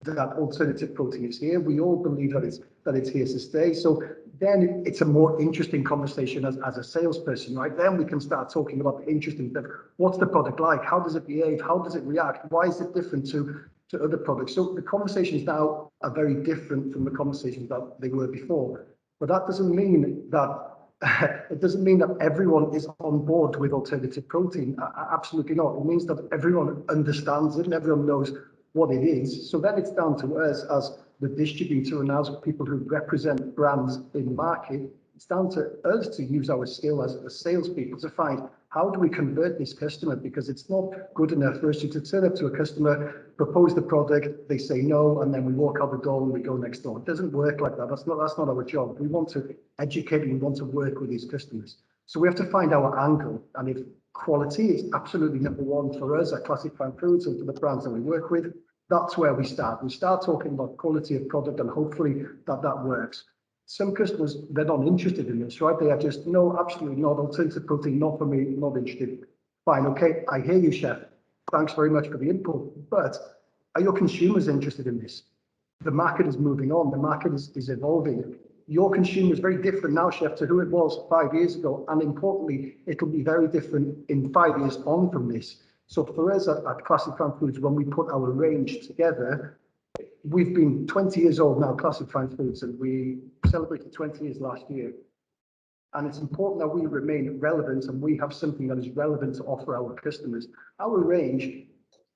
that alternative protein is here. We all believe that it's here to stay. So then it's a more interesting conversation as a salesperson, right? Then we can start talking about the interesting stuff. What's the product like? How does it behave? How does it react? Why is it different to other products? So the conversations now are very different from the conversations that they were before. But that doesn't mean that everyone is on board with alternative protein. Absolutely not. It means that everyone understands it and everyone knows what it is. So then it's down to us as the distributor and as people who represent brands in market. It's down to us to use our skill as salespeople to find how do we convert this customer, because it's not good enough for us to turn up to a customer, propose the product, they say no, and then we walk out the door and we go next door. It doesn't work like that. That's not our job. We want to educate and we want to work with these customers. So we have to find our angle. And if quality is absolutely number one for us at Classic Fine Foods and for the brands that we work with, that's where we start. We start talking about quality of product and hopefully that works. Some customers, they're not interested in this, right? They are just, no, absolutely not. Alternative protein, not for me, not interested. Fine, okay, I hear you, chef. Thanks very much for the input. But are your consumers interested in this? The market is moving on. The market is evolving. Your consumer is very different now, chef, to who it was 5 years ago. And importantly, it'll be very different in 5 years on from this. So for us at Classic Fine Foods, when we put our range together, we've been 20 years old now, Classic Fine Foods, and we celebrated 20 years last year. And it's important that we remain relevant and we have something that is relevant to offer our customers. Our range,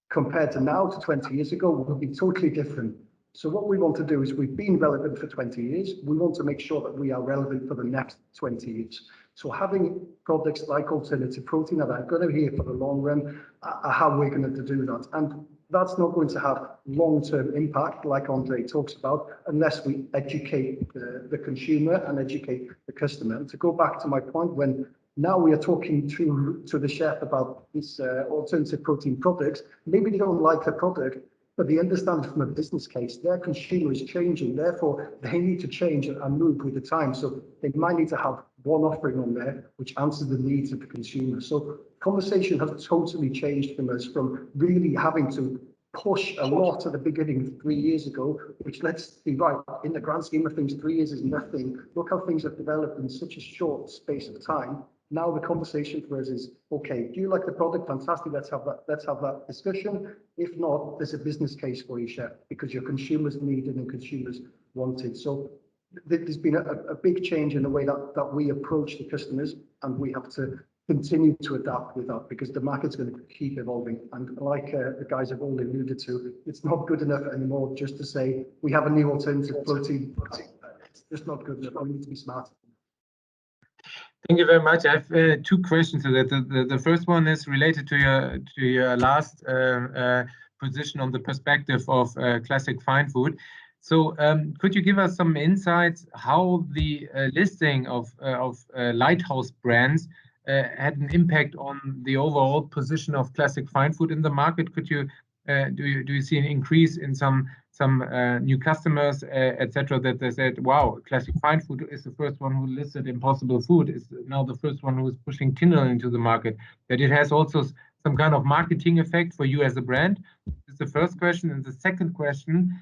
compared to now to 20 years ago, will be totally different. So what we want to do is, we've been relevant for 20 years. We want to make sure that we are relevant for the next 20 years. So having products like alternative protein that are going to be here for the long run are how we're going to do that. And that's not going to have long-term impact, like Andre talks about, unless we educate the consumer and educate the customer. And to go back to my point, when now we are talking to the chef about this alternative protein products, maybe they don't like the product, but they understand from a business case, their consumer is changing, therefore they need to change and move with the time. So they might need to have one offering on there which answers the needs of the consumer. So conversation has totally changed from us, from really having to push a lot at the beginning 3 years ago, which, let's be right, in the grand scheme of things, 3 years is nothing. Look how things have developed in such a short space of time. Now the conversation for us is, okay, do you like the product? Fantastic, let's have that discussion. If not, there's a business case for you, chef, because your consumers need it and consumers want it. So there's been a big change in the way that we approach the customers, and we have to continue to adapt with that, because the market's going to keep evolving. And like the guys have all alluded to, it's not good enough anymore just to say we have a new alternative protein. It's just not good enough. We need to be smart. Thank you very much. I have two questions to that. The first one is related to your last position on the perspective of Classic Fine Food. So could you give us some insights how the listing of lighthouse brands had an impact on the overall position of Classic Fine Food in the market? Could you do you see an increase in some new customers, etc., that they said, wow, Classic Fine Food is the first one who listed Impossible Food, is now the first one who is pushing Kindle into the market, that it has also some kind of marketing effect for you as a brand? That's the first question. And the second question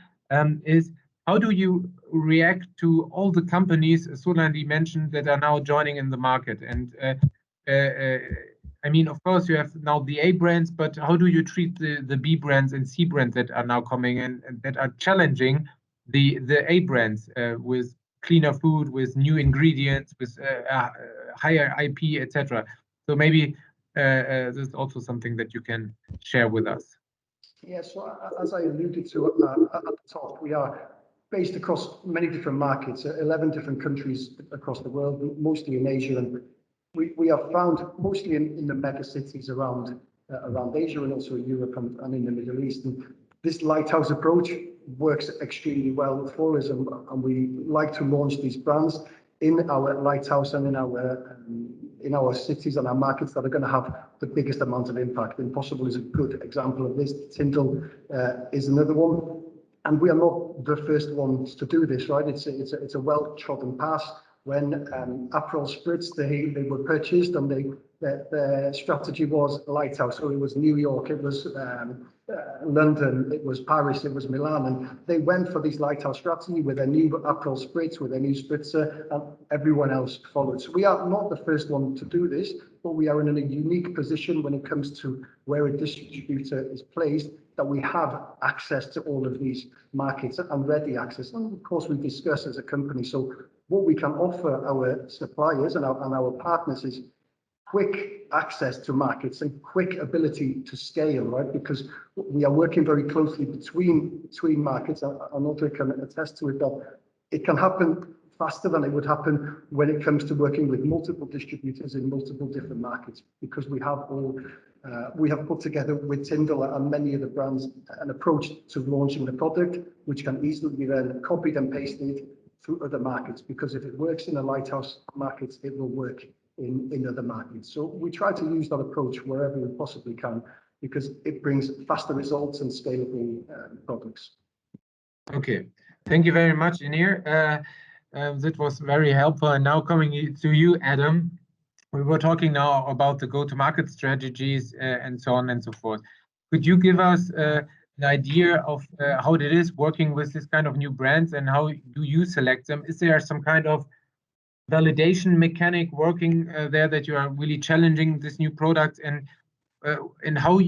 is, how do you react to all the companies Sonalie mentioned that are now joining in the market? And I mean, of course, you have now the A brands, but how do you treat the B brands and C brands that are now coming in and that are challenging the A brands with cleaner food, with new ingredients, with higher IP, etc.? So maybe this is also something that you can share with us. Yeah, so as I alluded to at the top, we are based across many different markets, 11 different countries across the world, mostly in Asia, and we are found mostly in the mega cities around Asia and also Europe and in the Middle East. And this lighthouse approach works extremely well for us, and we like to launch these brands in our lighthouse and in our cities and our markets that are going to have the biggest amount of impact. Impossible is a good example of this. Tyndall is another one. And we are not the first ones to do this, right? It's a well-trodden path. When Aperol Spritz, they were purchased, and their strategy was lighthouse. So it was New York, it was London, it was Paris, it was Milan, and they went for this lighthouse strategy with their new Aperol Spritz, with their new Spritzer, and everyone else followed. So we are not the first one to do this, but we are in a unique position when it comes to where a distributor is placed, that we have access to all of these markets and ready access. And of course, we discuss as a company. So what we can offer our suppliers and our partners is quick access to markets and quick ability to scale, right? Because we are working very closely between markets. And Audrey can attest to it, that it can happen faster than it would happen when it comes to working with multiple distributors in multiple different markets, because we have put together with Tyndall and many of the brands an approach to launching the product, which can easily be then copied and pasted through other markets, because if it works in a lighthouse market, it will work in other markets. So we try to use that approach wherever we possibly can, because it brings faster results and scalable products. Okay, thank you very much, Ynyr. That was very helpful. And now coming to you, Adam, we were talking now about the go-to-market strategies and so on and so forth. Could you give us an idea of how it is working with this kind of new brands, and how do you select them? Is there some kind of validation mechanic working there, that you are really challenging this new product, and how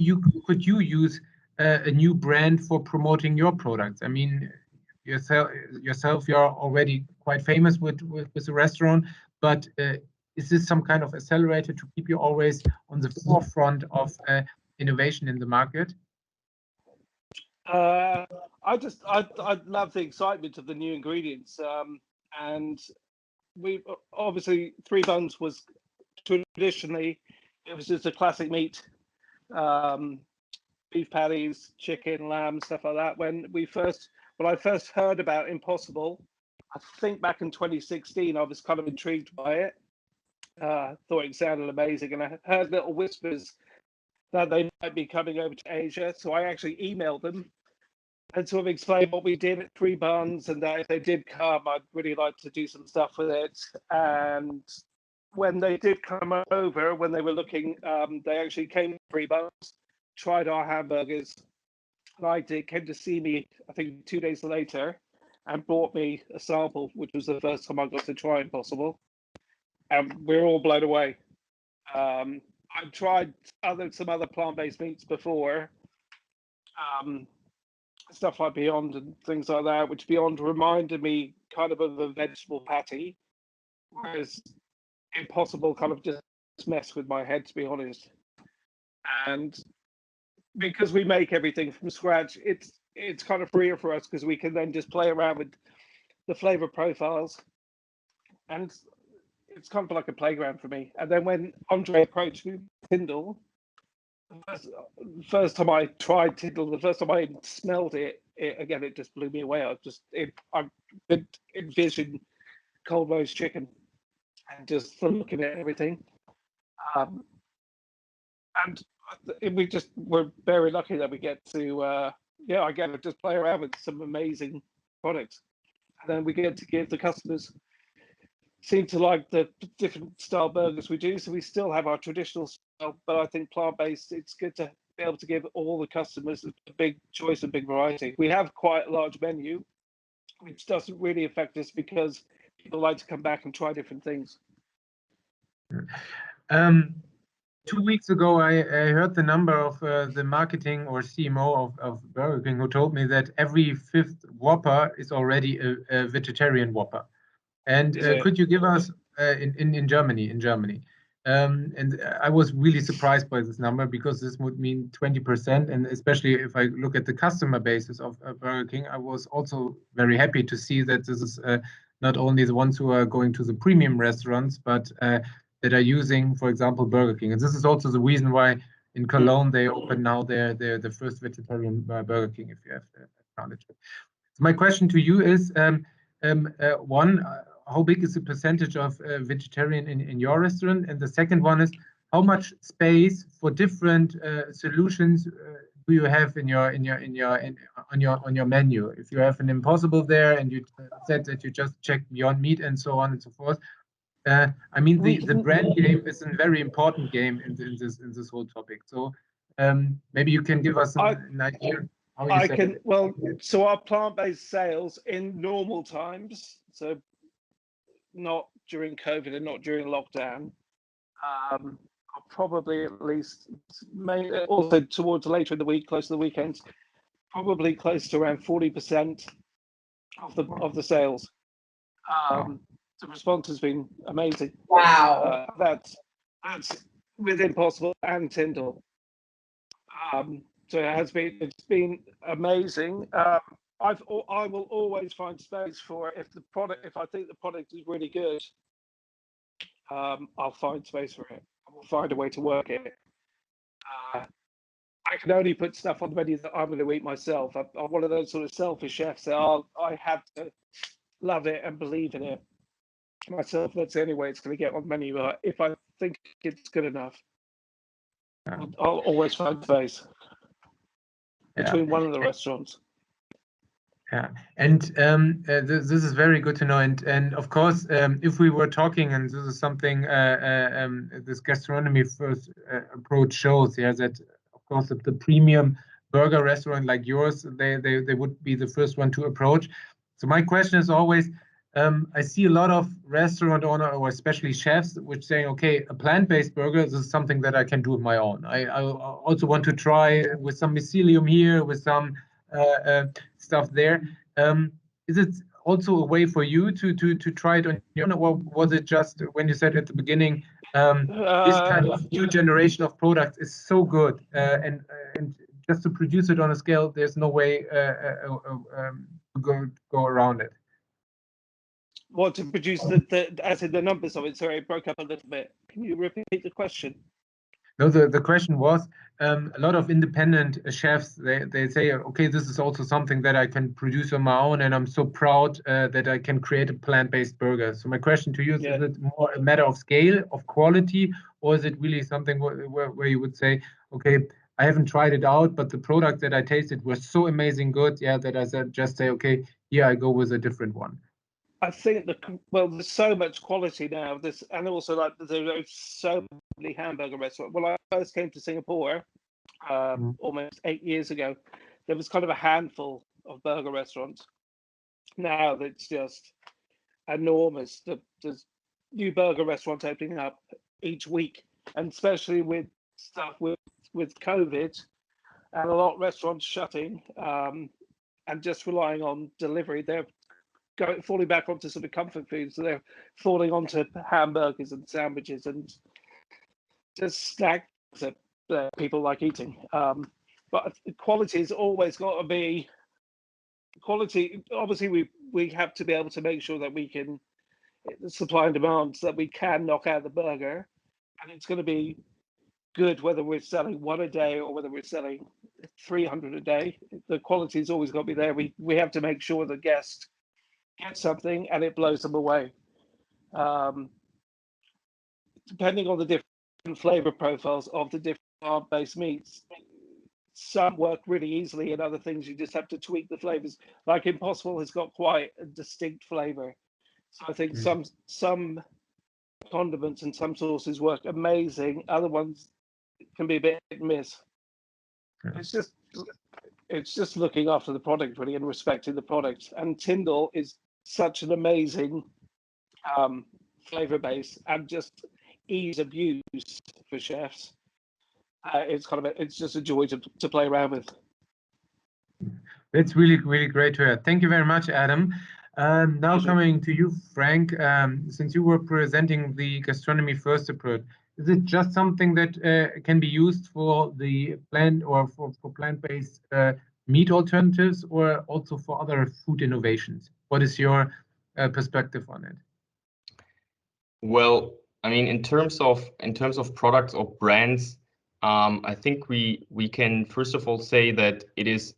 could you use a new brand for promoting your products? I mean, yourself you're already quite famous with the restaurant, but is this some kind of accelerator to keep you always on the forefront of innovation in the market? I love the excitement of the new ingredients, and we obviously Three Buns was traditionally, it was just a classic meat, beef patties, chicken, lamb, stuff like that. When I first heard about Impossible, I think back in 2016, I was kind of intrigued by it. Thought it sounded amazing, and I heard little whispers that they might be coming over to Asia. So I actually emailed them and sort of explained what we did at Three Buns, and that if they did come, I'd really like to do some stuff with it. And when they did come over, when they were looking, they actually came to Three Buns, tried our hamburgers. Came to see me, I think 2 days later, and brought me a sample, which was the first time I got to try Impossible. And we're all blown away. I've tried some other plant-based meats before, stuff like Beyond and things like that, which Beyond reminded me kind of a vegetable patty, whereas Impossible kind of just messed with my head, to be honest. And because we make everything from scratch, it's kind of freer for us, because we can then just play around with the flavor profiles, and it's kind of like a playground for me. And then when Andre approached me with Tyndall, the first time I tried Tyndall, the first time I smelled it again, it just blew me away. I envisioned cold roast chicken, and just looking at everything. And we're very lucky that we get to, I get to just play around with some amazing products. And then we get to give the customers, seem to like the different style burgers we do. So we still have our traditional style, but I think plant-based, it's good to be able to give all the customers a big choice and big variety. We have quite a large menu, which doesn't really affect us, because people like to come back and try different things. 2 weeks ago, I heard the number of the marketing or CMO of Burger King, who told me that every 5th Whopper is already a vegetarian Whopper. And could you give us in Germany? And I was really surprised by this number, because this would mean 20%. And especially if I look at the customer basis of Burger King, I was also very happy to see that this is not only the ones who are going to the premium restaurants, but that are using, for example, Burger King. And this is also the reason why in Cologne they open now the first vegetarian Burger King, if you have knowledge. So my question to you is, one, how big is the percentage of vegetarian in your restaurant? And the second one is, how much space for different solutions do you have on your menu? If you have an Impossible there, and you said that you just check Beyond Meat and so on and so forth. I mean, the brand game is a very important game in this whole topic. So Maybe you can give us an idea how you set it. Well, so our plant-based sales in normal times, so not during COVID and not during lockdown, are probably at least, also towards later in the week, close to the weekends, probably close to around 40% of the sales. The response has been amazing. Wow. That's with Impossible and Tyndall. So it's been amazing. I will always find space for if I think the product is really good, I'll find space for it. I will find a way to work it. I can only put stuff on the menu that I'm going to eat myself. I'm one of those sort of selfish chefs that I have to love it and believe in it myself. That's the only way it's going to get on the menu. But if I think it's good enough, I'll always find space between one of the restaurants. Yeah, and this is very good to know. And of course, if we were talking, and this is something this gastronomy first approach shows, yeah, that of course the premium burger restaurant like yours, they would be the first one to approach. So my question is always, I see a lot of restaurant owner or especially chefs which saying, okay, a plant-based burger, this is something that I can do on my own. I also want to try with some mycelium here, with some stuff there. Is it also a way for you to try it on your own, or was it just when you said at the beginning, this kind of new generation of products is so good, and just to produce it on a scale, there's no way to go around it? What, to produce as in the numbers of it? Sorry, it broke up a little bit. Can you repeat the question? No, the question was, a lot of independent chefs, they say, okay, this is also something that I can produce on my own, and I'm so proud that I can create a plant-based burger. So my question to you is it more a matter of scale, of quality, or is it really something where you would say, okay, I haven't tried it out, but the product that I tasted was so amazing good, yeah, that I just say, okay, here I go with a different one. I think there's so much quality now. And also like there's so many hamburger restaurants. When I first came to Singapore, almost 8 years ago, there was kind of a handful of burger restaurants. Now it's just enormous. There's new burger restaurants opening up each week, and especially with stuff with COVID and a lot of restaurants shutting and just relying on delivery. They're falling back onto sort of comfort foods. So they're falling onto hamburgers and sandwiches and just snacks that people like eating. But quality has always got to be quality. Obviously, we have to be able to make sure that we can supply and demand, so that we can knock out the burger, and it's going to be good whether we're selling one a day or whether we're selling 300 a day. The quality has always got to be there. We have to make sure the guest get something and it blows them away. Depending on the different flavor profiles of the different plant-based meats, some work really easily, and other things you just have to tweak the flavors. Like Impossible has got quite a distinct flavor, so I think some condiments and some sauces work amazing. Other ones can be a bit hit and miss. It's just looking after the product really and respecting the product. And Tyndall is such an amazing flavor base and just ease of use for chefs. It's just a joy to play around with. It's really, really great to hear. Thank you very much, Adam. Now coming to you, Frank, since you were presenting the Gastronomy First approach, is it just something that can be used for the plant or for plant-based meat alternatives, or also for other food innovations? What is your perspective on it? Well, I mean, in terms of products or brands, I think we can first of all say that it is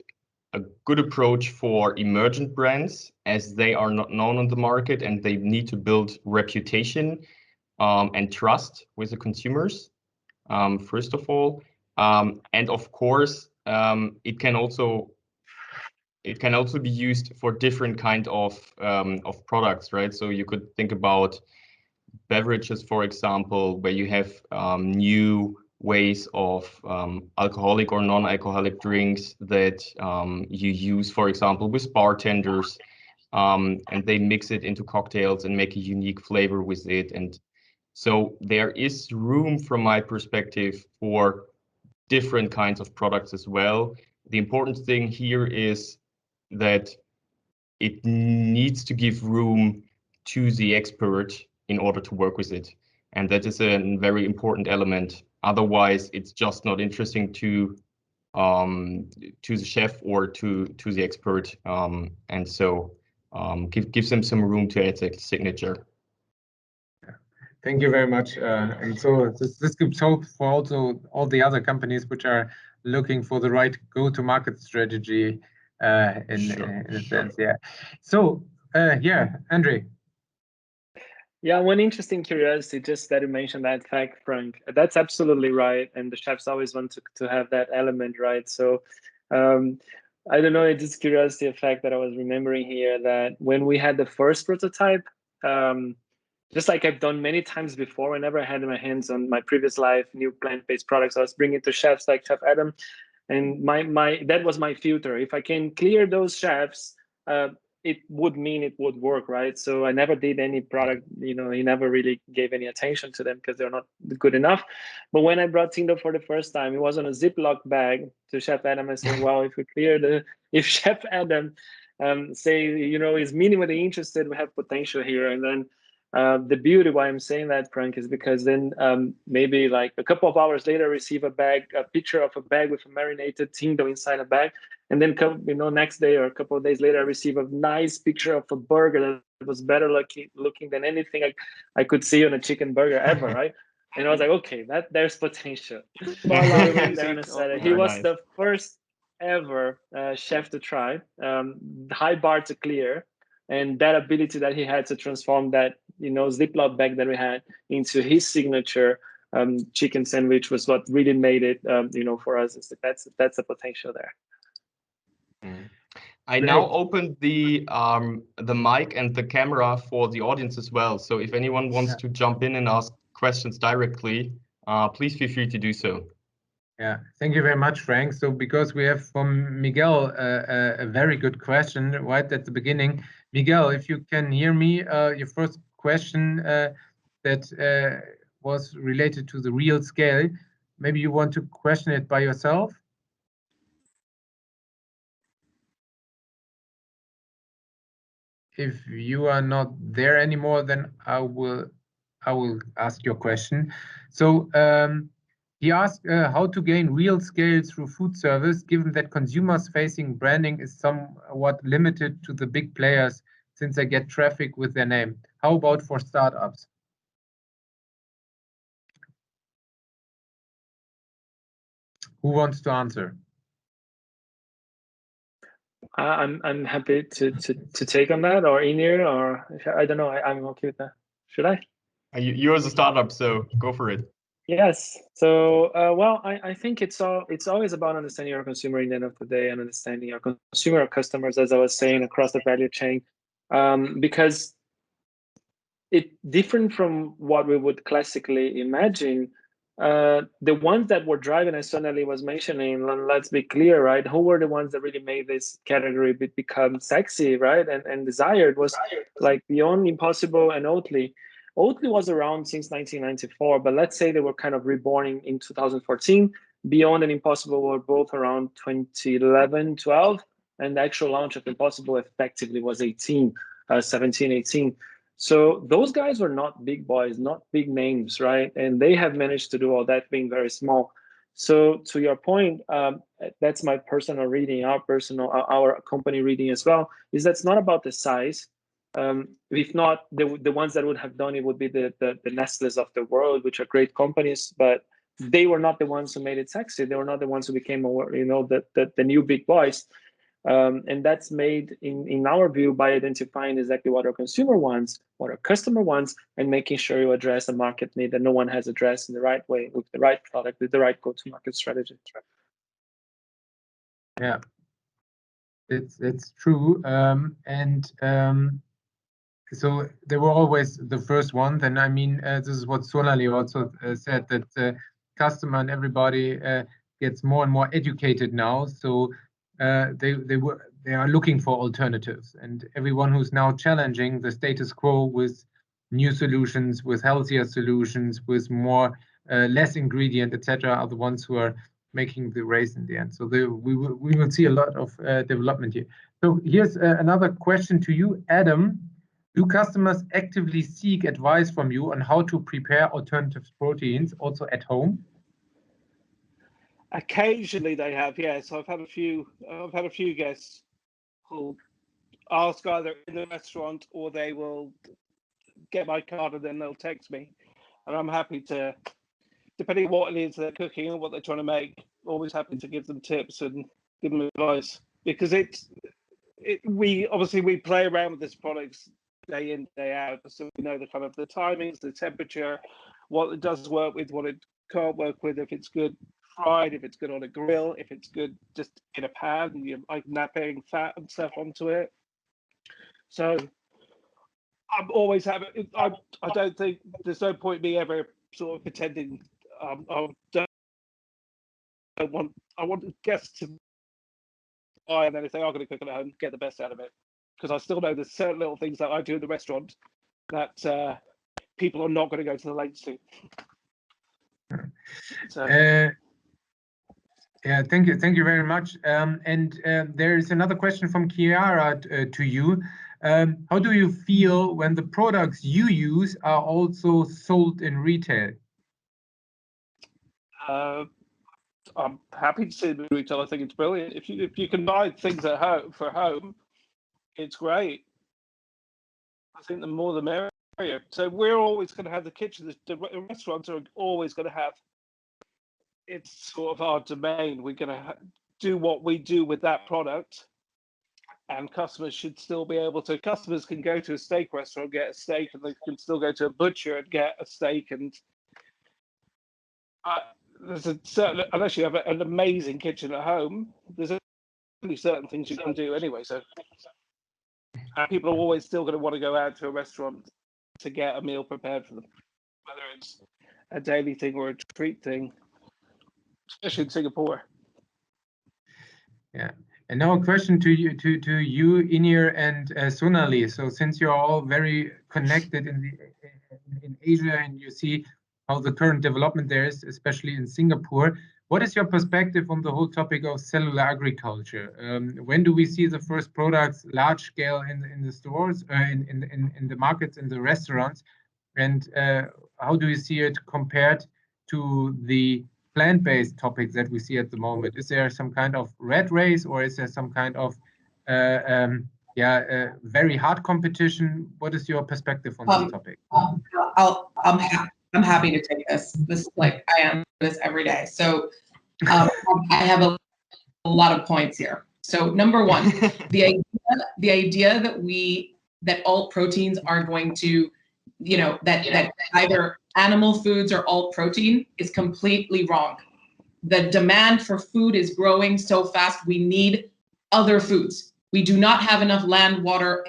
a good approach for emergent brands, as they are not known on the market and they need to build reputation and trust with the consumers, first of all. And of course, it can also be used for different kind of products, right? So you could think about beverages, for example, where you have new ways of alcoholic or non-alcoholic drinks that you use, for example, with bartenders, and they mix it into cocktails and make a unique flavor with it. And so there is room, from my perspective, for different kinds of products as well. The important thing here is that it needs to give room to the expert in order to work with it. And that is a very important element. Otherwise, it's just not interesting to the chef or to the expert. And so gives them some room to add their signature. Thank you very much. And so this gives hope for also all the other companies which are looking for the right go-to-market strategy in a sense. Yeah. So yeah, Andre. Yeah, one interesting curiosity, just that you mentioned that fact, Frank. That's absolutely right. And the chefs always want to have that element, right? So I don't know, it's just curiosity, a fact that I was remembering here, that when we had the first prototype, just like I've done many times before, whenever I had my hands on my previous life, new plant-based products, I was bringing to chefs like Chef Adam, and that was my filter. If I can clear those chefs, it would mean it would work, right? So I never did any product, he never really gave any attention to them because they're not good enough. But when I brought Tindo for the first time, it was on a Ziploc bag to Chef Adam. I said, well, if Chef Adam say, is minimally interested, we have potential here. And then the beauty why I'm saying that, Frank, is because then maybe like a couple of hours later, I receive a picture of a bag with a marinated Tindo inside a bag. And then next day or a couple of days later, I receive a nice picture of a burger that was better looking than anything I could see on a chicken burger ever, right? And I was like, okay, there's potential. So I went there and I said, he was the first ever chef to try, high bar to clear. And that ability that he had to transform that, Ziploc bag that we had into his signature chicken sandwich was what really made it, for us. That's the potential there. I now opened the mic and the camera for the audience as well. So if anyone wants to jump in and ask questions directly, please feel free to do so. Yeah, thank you very much, Frank. So because we have from Miguel a very good question right at the beginning. Miguel, if you can hear me, your first question that was related to the real scale, maybe you want to question it by yourself? If you are not there anymore, then I will ask your question. So he asked how to gain real scale through food service, given that consumers facing branding is somewhat limited to the big players since they get traffic with their name. How about for startups? Who wants to answer? I'm happy to take on that, or Ynyr, or I don't know. I'm okay with that. Should I? You're a startup, so go for it. Yes. So, well, I think it's always about understanding your consumer in the end of the day and understanding your consumer or customers, as I was saying, across the value chain, because it's different from what we would classically imagine. The ones that were driving, as Sonalie was mentioning, let's be clear, right? Who were the ones that really made this category become sexy, right? And desired was like beyond Impossible and Oatly. Oatly was around since 1994, but let's say they were kind of reborn in 2014. Beyond and Impossible were both around 2011, 12, and the actual launch of Impossible effectively was 17, 18. So those guys were not big boys, not big names, right? And they have managed to do all that being very small. So to your point, that's my personal reading, our company reading as well, is that's not about the size. If not, the ones that would have done it would be the Nestles of the world, which are great companies, but they were not the ones who made it sexy. They were not the ones who became, the new big boys. And that's made, in our view, by identifying exactly what our consumer wants, what our customer wants, and making sure you address a market need that no one has addressed in the right way, with the right product, with the right go-to-market strategy. Yeah, it's true. So they were always the first one. Then I mean, this is what Sonalie also said, that customer and everybody gets more and more educated now. So they are looking for alternatives, and everyone who's now challenging the status quo with new solutions, with healthier solutions, with more less ingredient, etc., are the ones who are making the race in the end. So we will see a lot of development here. So here's another question to you, Adam. Do customers actively seek advice from you on how to prepare alternative proteins also at home? Occasionally they have, yes. I've had a few guests who ask either in the restaurant or they will get my card and then they'll text me, and I'm happy to, depending on what it is they're cooking and what they're trying to make, always happy to give them tips and give them advice, because we play around with this products day in, day out, so we know the kind of the timings, the temperature, what it does work with, what it can't work with, if it's good fried, if it's good on a grill, if it's good just in a pan, you're like napping fat and stuff onto it. So I'm always having. I don't think there's no point me ever sort of pretending. I want guests to buy, and then if they are going to cook at home, get the best out of it. Because I still know there's certain little things that I do in the restaurant that people are not going to go to the lengths to. So. Yeah, thank you very much. And there is another question from Chiara to you. How do you feel when the products you use are also sold in retail? I'm happy to see the retail. I think it's brilliant. If you can buy things at home for home, it's great. I think the more the merrier. So we're always going to have the kitchen. The restaurants are always going to have. It's sort of our domain. We're going to do what we do with that product, and customers should still be able to. Customers can go to a steak restaurant and get a steak, and they can still go to a butcher and get a steak. And there's a certain, unless you have an amazing kitchen at home, there's only certain things you can do anyway. So people are always still going to want to go out to a restaurant to get a meal prepared for them, whether it's a daily thing or a treat thing, especially in Singapore. Yeah. And now a question to you, Ynyr and Sonalie. So since you're all very connected in Asia, and you see how the current development there is, especially in Singapore, what is your perspective on the whole topic of cellular agriculture? When do we see the first products large scale in the stores, in the markets, in the restaurants? And how do you see it compared to the plant-based topics that we see at the moment? Is there some kind of rat race, or is there some kind of very hard competition? What is your perspective on this topic? I'm happy to take this. This is like I am this every day. So I have a lot of points here. So number one, the idea that alt proteins are going to, that either animal foods or alt protein is completely wrong. The demand for food is growing so fast. We need other foods. We do not have enough land, water,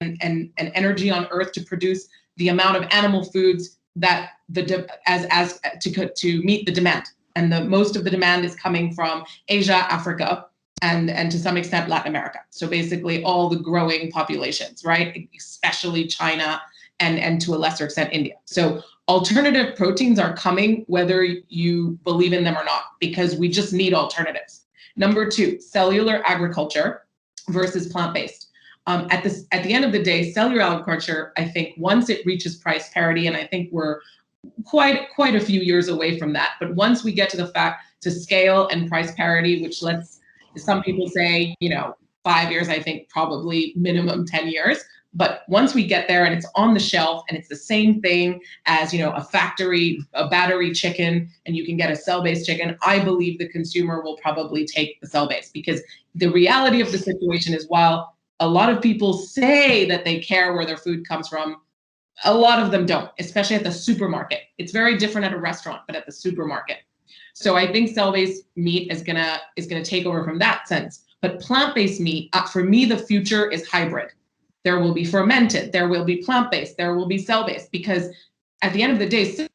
and energy on Earth to produce the amount of animal foods that to meet the demand. And most of the demand is coming from Asia, Africa, and to some extent Latin America. So basically all the growing populations, right? Especially China and to a lesser extent India. So alternative proteins are coming whether you believe in them or not, because we just need alternatives. Number two, cellular agriculture versus plant-based. At the end of the day, cellular agriculture, I think once it reaches price parity, and I think we're quite a few years away from that, but once we get to the fact to scale and price parity, which some people say, 5 years, I think probably minimum 10 years. But once we get there and it's on the shelf and it's the same thing as, a battery chicken, and you can get a cell-based chicken, I believe the consumer will probably take the cell-based, because the reality of the situation is, while a lot of people say that they care where their food comes from, a lot of them don't, especially at the supermarket. It's very different at a restaurant, but at the supermarket. So I think cell-based meat is gonna take over from that sense. But plant-based meat, for me, the future is hybrid. There will be fermented, there will be plant-based, there will be cell-based, because at the end of the day,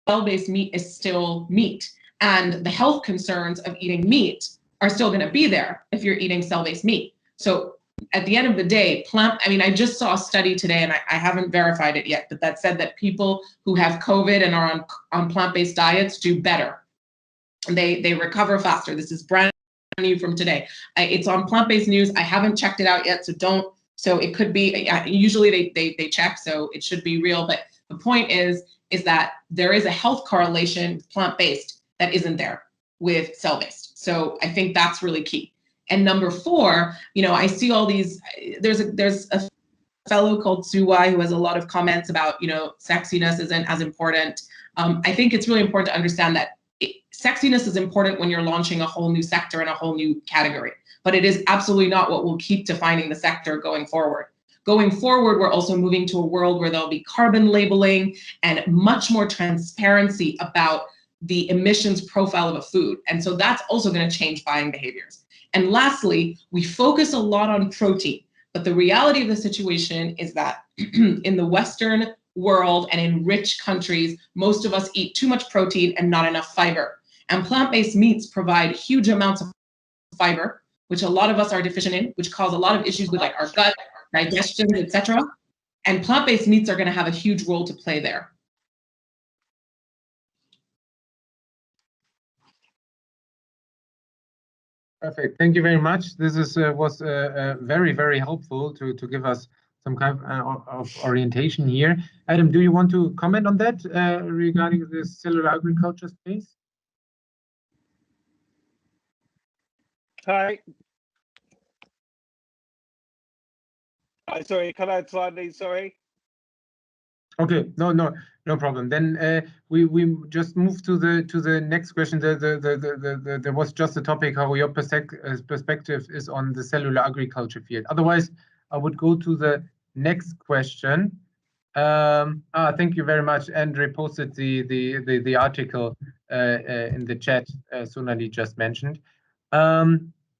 cell-based meat is still meat, and the health concerns of eating meat are still going to be there if you're eating cell-based meat. So at the end of the day, I just saw a study today, and I haven't verified it yet, but that said that people who have COVID and are on plant-based diets do better. They recover faster. This is brand new from today. It's on plant-based news. I haven't checked it out yet, so it could be, usually they check, so it should be real. But the point is that there is a health correlation with plant-based that isn't there with cell-based. So I think that's really key. And number 4, I see all these, there's a fellow called Suwai who has a lot of comments about, sexiness isn't as important. I think it's really important to understand that sexiness is important when you're launching a whole new sector and a whole new category, but it is absolutely not what will keep defining the sector going forward. Going forward, we're also moving to a world where there'll be carbon labeling and much more transparency about the emissions profile of a food. And so that's also going to change buying behaviors. And lastly, we focus a lot on protein, but the reality of the situation is that in the Western world and in rich countries, most of us eat too much protein and not enough fiber. And plant-based meats provide huge amounts of fiber, which a lot of us are deficient in, which cause a lot of issues with like our gut, digestion, etc. And plant-based meats are going to have a huge role to play there. Perfect. Thank you very much. This was very, very helpful to give us some kind of orientation here. Adam, do you want to comment on that regarding the cellular agriculture space? Hi. Sorry, can I slightly, sorry? Okay, no problem. Then we just move to the next question. There was just a topic how your perspective is on the cellular agriculture field. Otherwise, I would go to the next question. Thank you very much. Andre posted the article in the chat Sonalie just mentioned.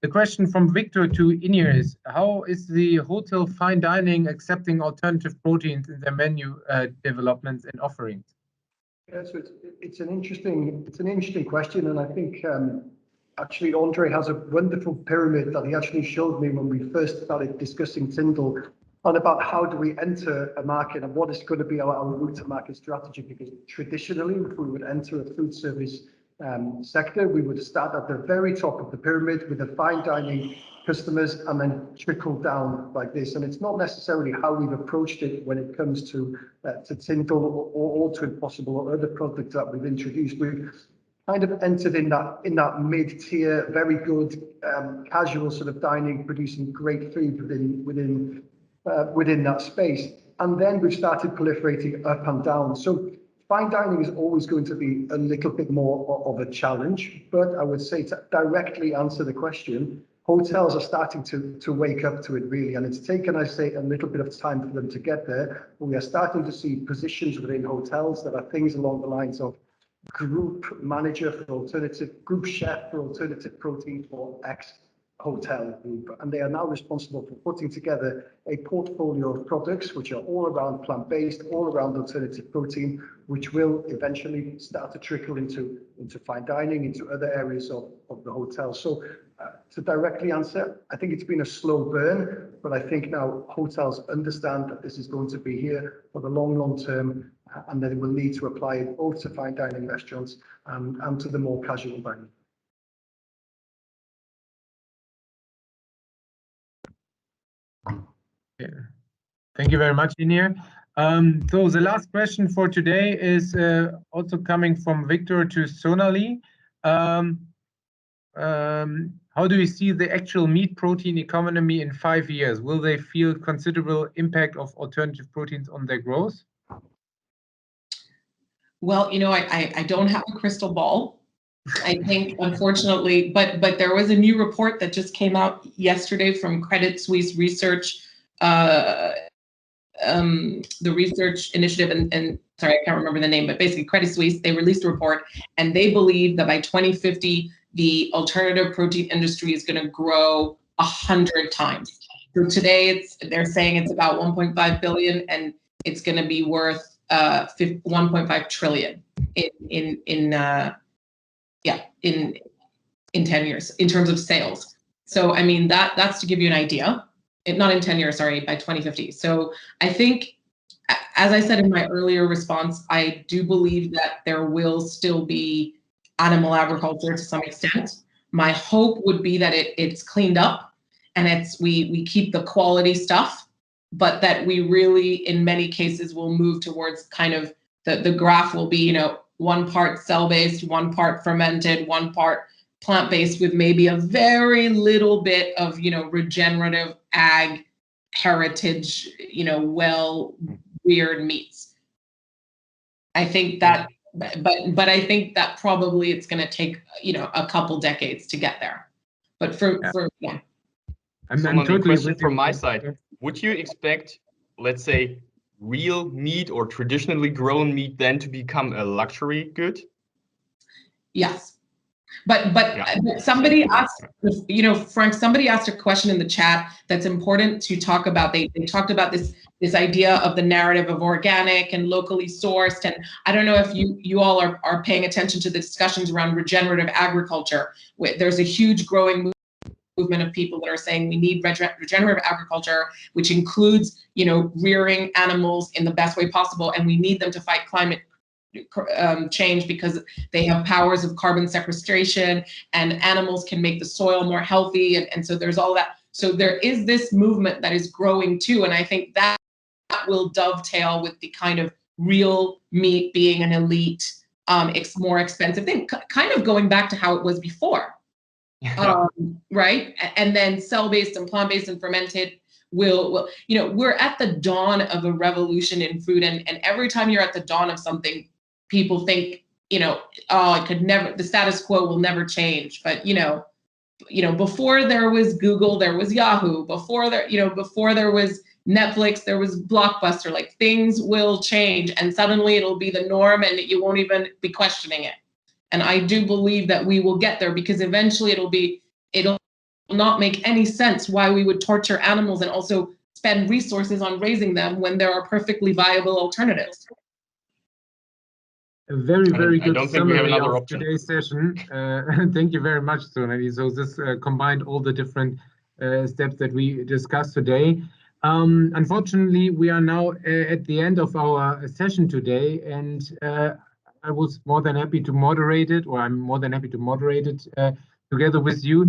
The question from Victor to Ynyr is, how is the hotel fine dining accepting alternative proteins in their menu developments and offerings? Yeah, so it's an interesting question, and I think actually Andre has a wonderful pyramid that he actually showed me when we first started discussing Tyndall, on about how do we enter a market and what is going to be our route to market strategy. Because traditionally, if we would enter a food service sector, we would start at the very top of the pyramid with the fine dining customers and then trickle down like this. And it's not necessarily how we've approached it when it comes to Tyndall or to Impossible or other products that we've introduced. We've kind of entered in that mid-tier, very good casual sort of dining, producing great food within that space. And then we've started proliferating up and down. So fine dining is always going to be a little bit more of a challenge, but I would say to directly answer the question, hotels are starting to wake up to it really, and it's taken, I say, a little bit of time for them to get there. But we are starting to see positions within hotels that are things along the lines of group manager for alternative, group chef for alternative protein for X hotel group, and they are now responsible for putting together a portfolio of products which are all around plant-based, all around alternative protein, which will eventually start to trickle into fine dining, into other areas of the hotel. So to directly answer, I think it's been a slow burn, but I think now hotels understand that this is going to be here for the long term, and that they will need to apply it both to fine dining restaurants and to the more casual dining. Yeah. Thank you very much, Ynyr. So the last question for today is also coming from Victor to Sonalie. How do you see the actual meat protein economy in 5 years? Will they feel considerable impact of alternative proteins on their growth? Well, I don't have a crystal ball. I think, unfortunately, but there was a new report that just came out yesterday from Credit Suisse Research, the research initiative, and sorry, I can't remember the name, but basically Credit Suisse, they released a report, and they believe that by 2050, the alternative protein industry is going to grow 100 times. So today, they're saying it's about 1.5 billion, and it's going to be worth 1.5 trillion in 10 years in terms of sales. So I mean that's to give you an idea. Not in 10 years, sorry, by 2050. So I think, as I said in my earlier response, I do believe that there will still be animal agriculture to some extent. My hope would be that it's cleaned up and we keep the quality stuff, but that we really, in many cases, will move towards kind of the graph will be, you know, 1 part cell-based, 1 part fermented, 1 part plant-based, with maybe a very little bit of, you know, regenerative ag heritage, you know, weird meats. I think that, but I think that probably it's going to take, you know, a couple decades to get there. But yeah. I'm totally question from my side. Would you expect, let's say, real meat or traditionally grown meat then to become a luxury good? Yes. But somebody asked, you know, Frank, somebody asked a question in the chat that's important to talk about. They talked about this idea of the narrative of organic and locally sourced. And I don't know if you all are paying attention to the discussions around regenerative agriculture. There's a huge growing movement of people that are saying we need regenerative agriculture, which includes, you know, rearing animals in the best way possible. And we need them to fight climate change because they have powers of carbon sequestration, and animals can make the soil more healthy, and so there's all that. So there is this movement that is growing too, and I think that will dovetail with the kind of real meat being an elite, more expensive thing, kind of going back to how it was before, right? And then cell-based and plant-based and fermented will, you know, we're at the dawn of a revolution in food, and every time you're at the dawn of something, people think, you know, oh, it could never, the status quo will never change. But, you know, before there was Google, there was Yahoo. Before there was Netflix, there was Blockbuster. Like, things will change, and suddenly it'll be the norm, and you won't even be questioning it. And I do believe that we will get there, because eventually it'll not make any sense why we would torture animals and also spend resources on raising them when there are perfectly viable alternatives. A very, very good summary of option. Today's session. Thank you very much, Sonalie. So this combined all the different steps that we discussed today. Unfortunately, we are now at the end of our session today, and I was more than happy to moderate it, or I'm more than happy to moderate it together with you.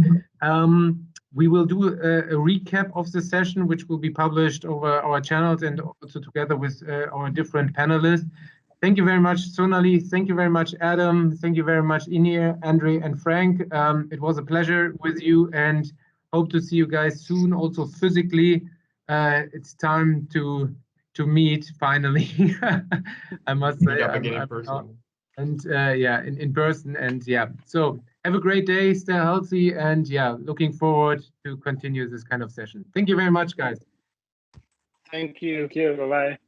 We will do a recap of the session, which will be published over our channels and also together with our different panelists. Thank you very much, Sonalie. Thank you very much, Adam. Thank you very much, Ynyr, Andre, and Frank. It was a pleasure with you, and hope to see you guys soon, also physically. It's time to meet finally. I must say, in person. In person, and yeah. So have a great day, stay healthy, and yeah, looking forward to continue this kind of session. Thank you very much, guys. Thank you. Thank you. Bye-bye.